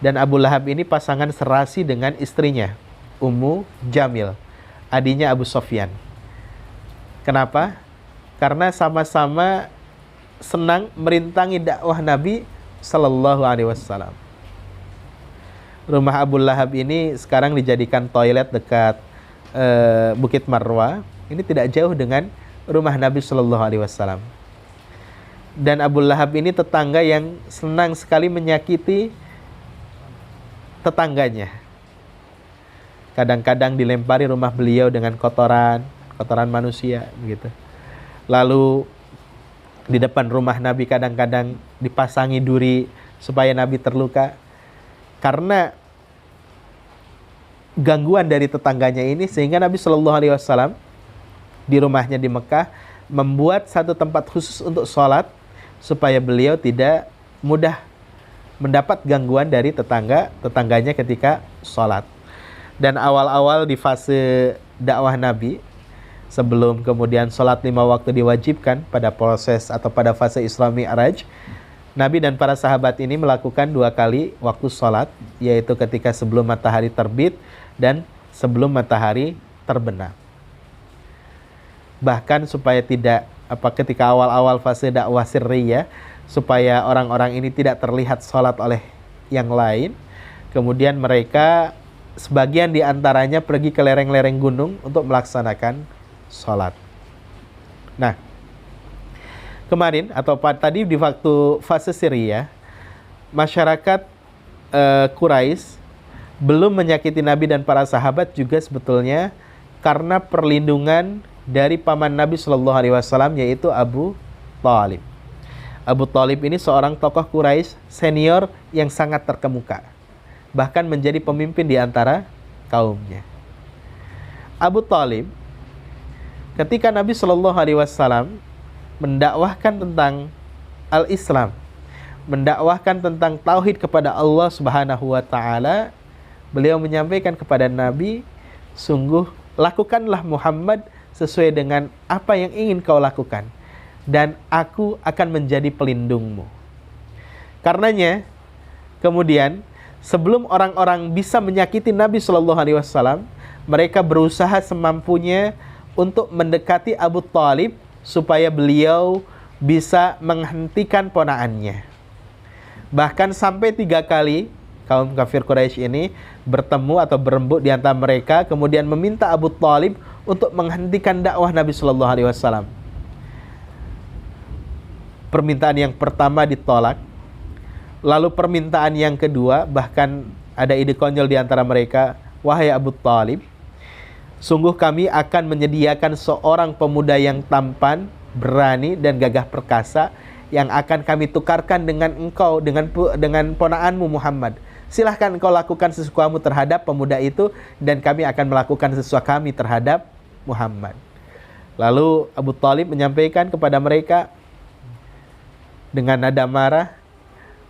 Dan Abu Lahab ini pasangan serasi dengan istrinya, Ummu Jamil, adiknya Abu Sufyan. Kenapa? Karena sama-sama senang merintangi dakwah Nabi Sallallahu Alaihi Wasallam. Rumah Abu Lahab ini sekarang dijadikan toilet dekat Bukit Marwah. Ini tidak jauh dengan rumah Nabi Sallallahu Alaihi Wasallam. Dan Abu Lahab ini tetangga yang senang sekali menyakiti tetangganya. Kadang-kadang dilempari rumah beliau dengan kotoran manusia, begitu. Lalu di depan rumah Nabi kadang-kadang dipasangi duri supaya Nabi terluka. Karena gangguan dari tetangganya ini, sehingga Nabi Shallallahu Alaihi Wasallam di rumahnya di Mekah membuat satu tempat khusus untuk sholat supaya beliau tidak mudah mendapat gangguan dari tetangganya ketika sholat. Dan awal-awal di fase dakwah Nabi, sebelum kemudian sholat 5 waktu diwajibkan pada proses atau pada fase Isra Mi'raj, Nabi dan para sahabat ini melakukan 2 kali waktu sholat, yaitu ketika sebelum matahari terbit dan sebelum matahari terbenam. Bahkan supaya tidak ketika awal-awal fase dakwah sirriyah, supaya orang-orang ini tidak terlihat sholat oleh yang lain. Kemudian mereka sebagian di antaranya pergi ke lereng-lereng gunung untuk melaksanakan sholat. Nah, kemarin atau tadi di waktu fase Syria, masyarakat Quraisy belum menyakiti Nabi dan para sahabat juga sebetulnya karena perlindungan dari paman Nabi Shallallahu Alaihi Wasallam, yaitu Abu Thalib. Abu Thalib ini seorang tokoh Quraisy senior yang sangat terkemuka, bahkan menjadi pemimpin di antara kaumnya. Abu Thalib, ketika Nabi Shallallahu Alaihi Wasallam mendakwahkan tentang al-Islam, mendakwahkan tentang tauhid kepada Allah Subhanahu wa taala, beliau menyampaikan kepada Nabi, sungguh lakukanlah Muhammad sesuai dengan apa yang ingin kau lakukan, dan aku akan menjadi pelindungmu. Karenanya, kemudian sebelum orang-orang bisa menyakiti Nabi Shallallahu Alaihi Wasallam, mereka berusaha semampunya untuk mendekati Abu Thalib supaya beliau bisa menghentikan ponaannya. Bahkan sampai 3 kali kaum kafir Quraisy ini bertemu atau berembuk di antara mereka, kemudian meminta Abu Thalib untuk menghentikan dakwah Nabi Shallallahu Alaihi Wasallam. Permintaan yang pertama ditolak, lalu permintaan yang kedua, bahkan ada ide konyol di antara mereka, wahai Abu Thalib, sungguh kami akan menyediakan seorang pemuda yang tampan, berani dan gagah perkasa yang akan kami tukarkan dengan engkau, dengan ponaanmu Muhammad. Silahkan engkau lakukan sesukamu terhadap pemuda itu, dan kami akan melakukan sesuatu kami terhadap Muhammad. Lalu Abu Thalib menyampaikan kepada mereka dengan nada marah,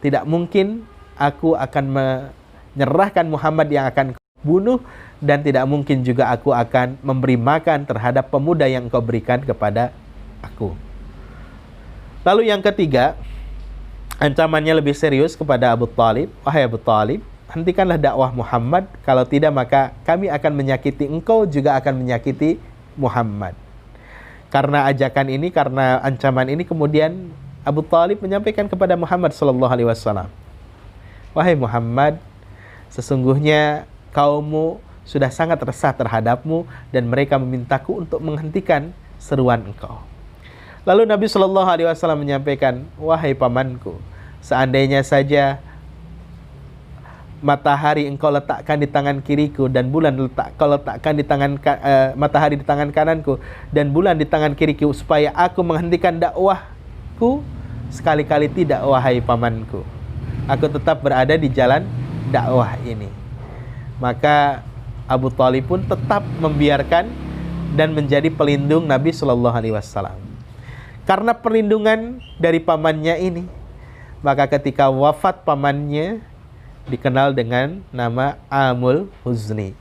tidak mungkin aku akan menyerahkan Muhammad yang akan bunuh, dan tidak mungkin juga aku akan memberi makan terhadap pemuda yang engkau berikan kepada aku. Lalu yang ketiga, ancamannya lebih serius kepada Abu Thalib, wahai Abu Thalib, hentikanlah dakwah Muhammad, kalau tidak maka kami akan menyakiti engkau, juga akan menyakiti Muhammad. Karena ajakan ini, karena ancaman ini, kemudian Abu Thalib menyampaikan kepada Muhammad Sallallahu Alaihi Wasallam, wahai Muhammad, sesungguhnya kaummu sudah sangat resah terhadapmu, dan mereka memintaku untuk menghentikan seruan engkau. Lalu Nabi Shallallahu Alaihi Wasallam menyampaikan, wahai pamanku, seandainya saja matahari engkau letakkan di tangan kiriku, dan bulan kau letakkan di tangan matahari di tangan kananku, dan bulan di tangan kiriku, supaya aku menghentikan dakwahku, sekali-kali tidak, wahai pamanku. Aku tetap berada di jalan dakwah ini. Maka Abu Thalib pun tetap membiarkan dan menjadi pelindung Nabi Shallallahu Alaihi Wasallam. Karena perlindungan dari pamannya ini, maka ketika wafat pamannya dikenal dengan nama Amul Huzni,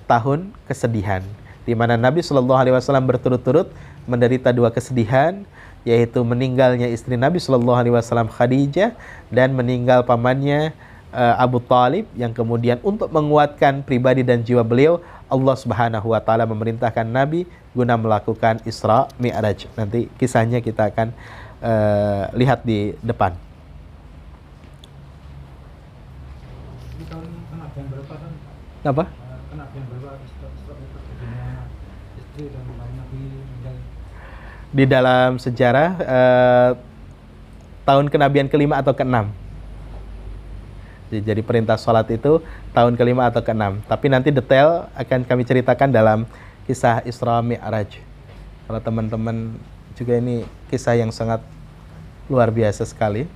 tahun kesedihan, di mana Nabi Shallallahu Alaihi Wasallam berturut-turut menderita 2 kesedihan, yaitu meninggalnya istri Nabi Shallallahu Alaihi Wasallam Khadijah, dan meninggal pamannya Abu Thalib, yang kemudian untuk menguatkan pribadi dan jiwa beliau, Allah Subhanahu wa taala memerintahkan Nabi guna melakukan Isra Mi'raj. Nanti kisahnya kita akan lihat di depan. Apa? Di dalam sejarah tahun kenabian kelima atau keenam. Jadi perintah sholat itu tahun kelima atau keenam. Tapi nanti detail akan kami ceritakan dalam kisah Isra Mi'raj. Kalau teman-teman juga, ini kisah yang sangat luar biasa sekali.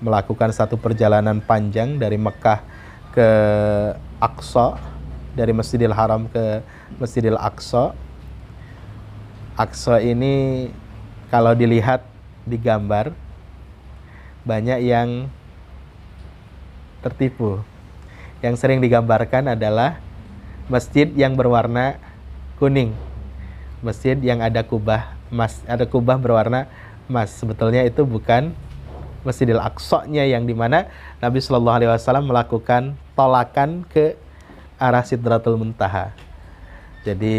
Melakukan satu perjalanan panjang dari Mekah ke Aqsa, dari Masjidil Haram ke Masjidil Aqsa. Aqsa ini kalau dilihat di gambar, banyak yang tertipu. Yang sering digambarkan adalah masjid yang berwarna kuning, masjid yang ada kubah emas, ada kubah berwarna emas. Sebetulnya itu bukan Masjidil Aqsa-nya, yang dimana Nabi Shallallahu Alaihi Wasallam melakukan tolakan ke arah Sidratul Muntaha. Jadi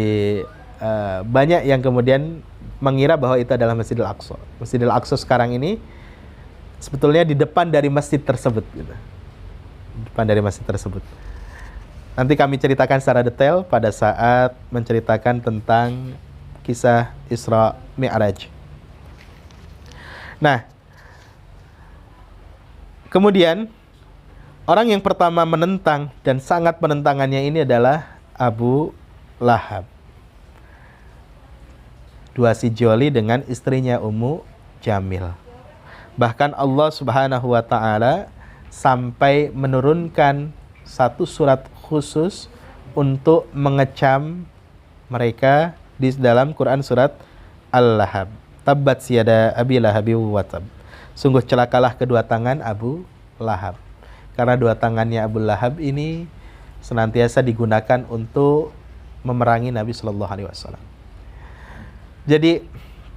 banyak yang kemudian mengira bahwa itu adalah Masjidil Aqsa. Masjidil Aqsa sekarang ini sebetulnya di depan dari masjid tersebut gitu. Di depan dari masjid tersebut. Nanti kami ceritakan secara detail pada saat menceritakan tentang kisah Isra Mi'raj. Nah, kemudian orang yang pertama menentang dan sangat penentangannya ini adalah Abu Lahab. Dua sijoli dengan istrinya Ummu Jamil. Bahkan Allah Subhanahu wa taala sampai menurunkan satu surat khusus untuk mengecam mereka di dalam Quran surat Al-Lahab. Tabbat yada Abi Lahabi wa tab. Sungguh celakalah kedua tangan Abu Lahab. Karena dua tangannya Abu Lahab ini senantiasa digunakan untuk memerangi Nabi Sallallahu Alaihi Wasallam. Jadi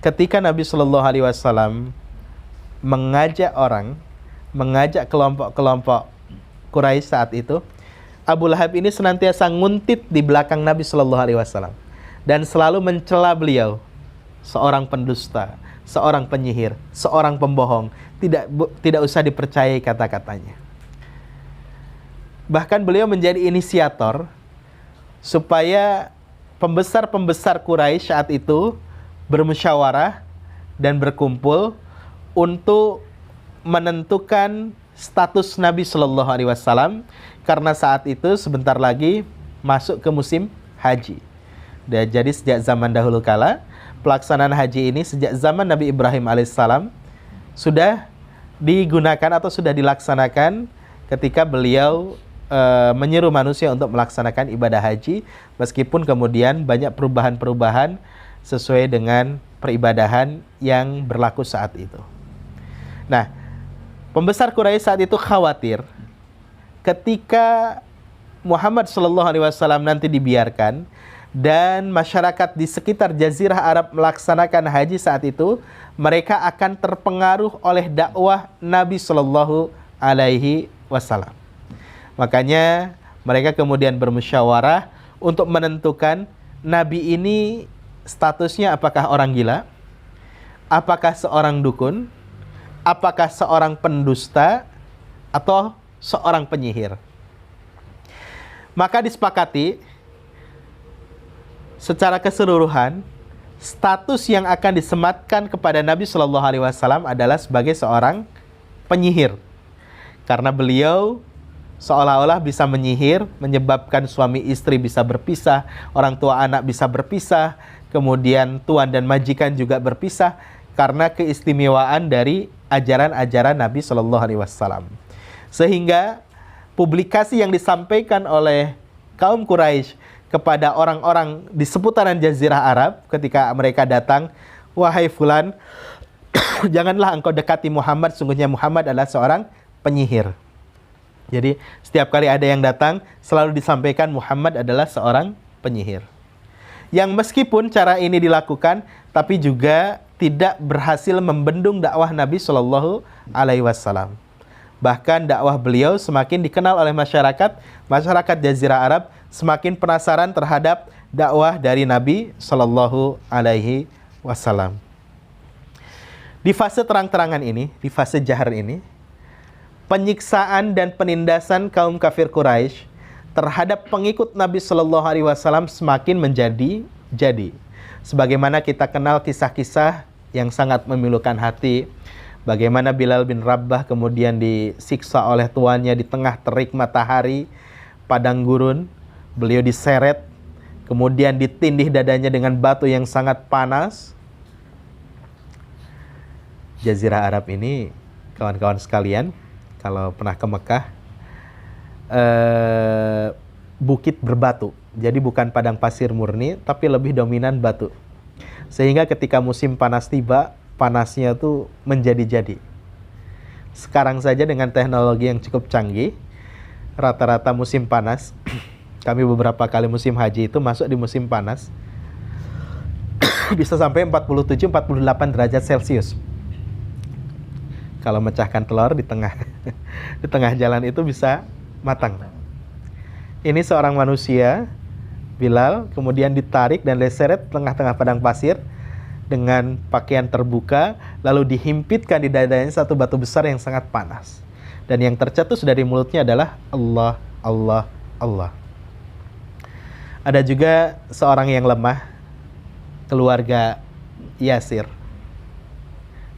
ketika Nabi Sallallahu Alaihi Wasallam mengajak kelompok-kelompok Quraisy saat itu, Abu Lahab ini senantiasa nguntit di belakang Nabi Sallallahu Alaihi Wasallam dan selalu mencela beliau, seorang pendusta, seorang penyihir, seorang pembohong, tidak usah dipercayai kata-katanya. Bahkan beliau menjadi inisiator supaya pembesar-pembesar Quraisy saat itu bermusyawarah dan berkumpul untuk menentukan status Nabi Shallallahu Alaihi Wasallam, karena saat itu sebentar lagi masuk ke musim haji. Dan jadi sejak zaman dahulu kala, pelaksanaan haji ini sejak zaman Nabi Ibrahim alaihissalam sudah digunakan atau sudah dilaksanakan ketika beliau menyeru manusia untuk melaksanakan ibadah haji, meskipun kemudian banyak perubahan-perubahan sesuai dengan peribadahan yang berlaku saat itu. Nah, pembesar Quraisy saat itu khawatir ketika Muhammad Shallallahu Alaihi Wasallam nanti dibiarkan dan masyarakat di sekitar Jazirah Arab melaksanakan haji saat itu, mereka akan terpengaruh oleh dakwah Nabi Shallallahu Alaihi Wasallam. Makanya mereka kemudian bermusyawarah untuk menentukan Nabi ini statusnya apakah orang gila, apakah seorang dukun, apakah seorang pendusta, atau seorang penyihir. Maka disepakati secara keseluruhan status yang akan disematkan kepada Nabi Shallallahu Alaihi Wasallam adalah sebagai seorang penyihir, karena beliau seolah-olah bisa menyihir, menyebabkan suami istri bisa berpisah, orang tua anak bisa berpisah, kemudian tuan dan majikan juga berpisah, karena keistimewaan dari ajaran-ajaran Nabi Shallallahu Alaihi Wasallam. Sehingga publikasi yang disampaikan oleh kaum Quraisy kepada orang-orang di seputaran Jazirah Arab ketika mereka datang, wahai fulan, janganlah engkau dekati Muhammad, sungguhnya Muhammad adalah seorang penyihir. Jadi setiap kali ada yang datang selalu disampaikan Muhammad adalah seorang penyihir. Yang meskipun cara ini dilakukan, tapi juga tidak berhasil membendung dakwah Nabi Shallallahu Alaihi Wasallam. Bahkan dakwah beliau semakin dikenal oleh masyarakat Jazirah Arab, semakin penasaran terhadap dakwah dari Nabi Shallallahu Alaihi Wasallam. Di fase terang-terangan ini, di fase jahar ini, penyiksaan dan penindasan kaum kafir Quraisy terhadap pengikut Nabi Shallallahu Alaihi Wasallam semakin menjadi. Sebagaimana kita kenal kisah-kisah yang sangat memilukan hati, bagaimana Bilal bin Rabah kemudian disiksa oleh tuannya di tengah terik matahari, padang gurun, beliau diseret, kemudian ditindih dadanya dengan batu yang sangat panas. Jazirah Arab ini, kawan-kawan sekalian, kalau pernah ke Mekah, bukit berbatu. Jadi bukan padang pasir murni, tapi lebih dominan batu. Sehingga ketika musim panas tiba, panasnya tuh menjadi-jadi. Sekarang saja dengan teknologi yang cukup canggih, rata-rata musim panas, kami beberapa kali musim haji itu masuk di musim panas, bisa sampai 47-48 derajat Celcius. Kalau mecahkan telur di tengah jalan itu bisa matang. Ini seorang manusia, Bilal, kemudian ditarik dan diseret tengah-tengah padang pasir, dengan pakaian terbuka, lalu dihimpitkan di dadanya satu batu besar yang sangat panas. Dan yang tercetus dari mulutnya adalah Allah, Allah, Allah. Ada juga seorang yang lemah, keluarga Yasir,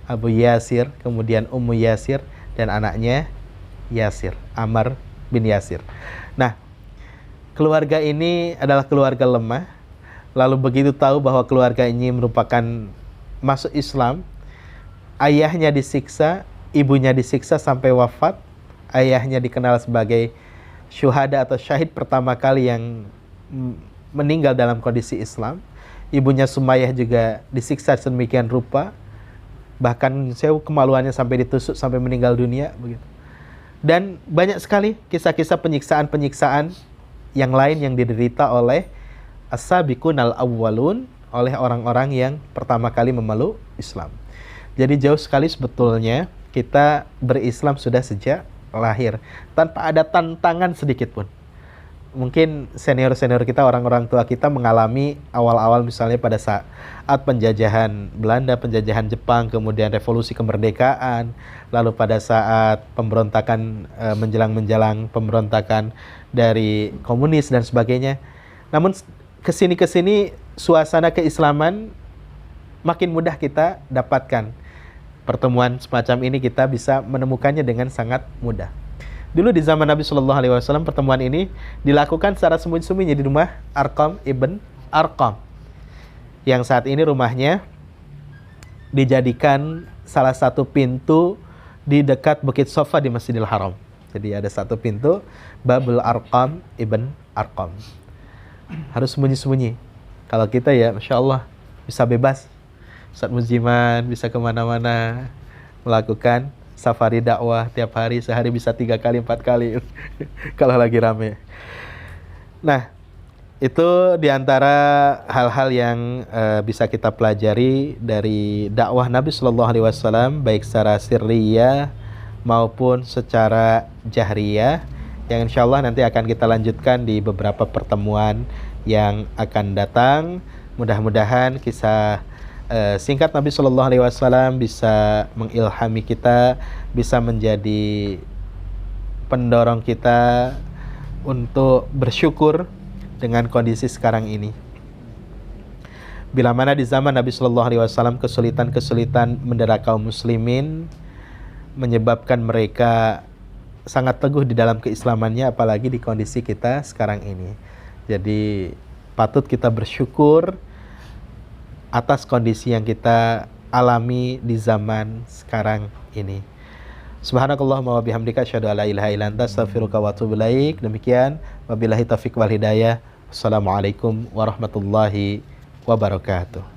Abu Yasir, kemudian Ummu Yasir, dan anaknya Yasir, Ammar bin Yasir. Nah, keluarga ini adalah keluarga lemah. Lalu begitu tahu bahwa keluarga ini merupakan masuk Islam, ayahnya disiksa, ibunya disiksa sampai wafat. Ayahnya dikenal sebagai syuhada atau syahid pertama kali yang meninggal dalam kondisi Islam. Ibunya Sumayyah juga disiksa sedemikian rupa. Bahkan kemaluannya sampai ditusuk sampai meninggal dunia begitu. Dan banyak sekali kisah-kisah penyiksaan-penyiksaan yang lain yang diderita oleh as-sabiqunal awwalun, oleh orang-orang yang pertama kali memeluk Islam. Jadi jauh sekali sebetulnya kita berislam sudah sejak lahir tanpa ada tantangan sedikit pun. Mungkin senior-senior kita, orang-orang tua kita mengalami awal-awal misalnya pada saat penjajahan Belanda, penjajahan Jepang, kemudian revolusi kemerdekaan, lalu pada saat pemberontakan menjelang pemberontakan dari komunis dan sebagainya. Namun kesini suasana keislaman makin mudah kita dapatkan. Pertemuan semacam ini kita bisa menemukannya dengan sangat mudah. Dulu di zaman Nabi Shallallahu Alaihi Wasallam pertemuan ini dilakukan secara sembunyi-sembunyi di rumah Arqam ibn Arqam, yang saat ini rumahnya dijadikan salah satu pintu di dekat Bukit Sofa di Masjidil Haram. Jadi ada satu pintu, Babul Arqam ibn Arqam. Harus sembunyi-sembunyi. Kalau kita ya, Masya Allah, bisa bebas. Ustaz Mujiman bisa kemana-mana melakukan safari dakwah tiap hari, sehari bisa 3 kali 4 kali kalau lagi rame. Nah, itu diantara hal-hal yang bisa kita pelajari dari dakwah Nabi Shallallahu Alaihi Wasallam, baik secara sirriyah maupun secara jahriyah, yang insya Allah nanti akan kita lanjutkan di beberapa pertemuan yang akan datang. Mudah-mudahan kisah singkat Nabi Shallallahu Alaihi Wasallam bisa mengilhami kita, bisa menjadi pendorong kita untuk bersyukur dengan kondisi sekarang ini. Bila mana di zaman Nabi Shallallahu Alaihi Wasallam kesulitan-kesulitan mendera kaum muslimin, menyebabkan mereka sangat teguh di dalam keislamannya, apalagi di kondisi kita sekarang ini. Jadi patut kita bersyukur atas kondisi yang kita alami di zaman sekarang ini. Subhanakallahumma wa bihamdika asyhadu an la ilaha illa anta astaghfiruka wa atubu ilaik. Demikian, wabillahi taufiq wal hidayah. Wassalamualaikum warahmatullahi wabarakatuh.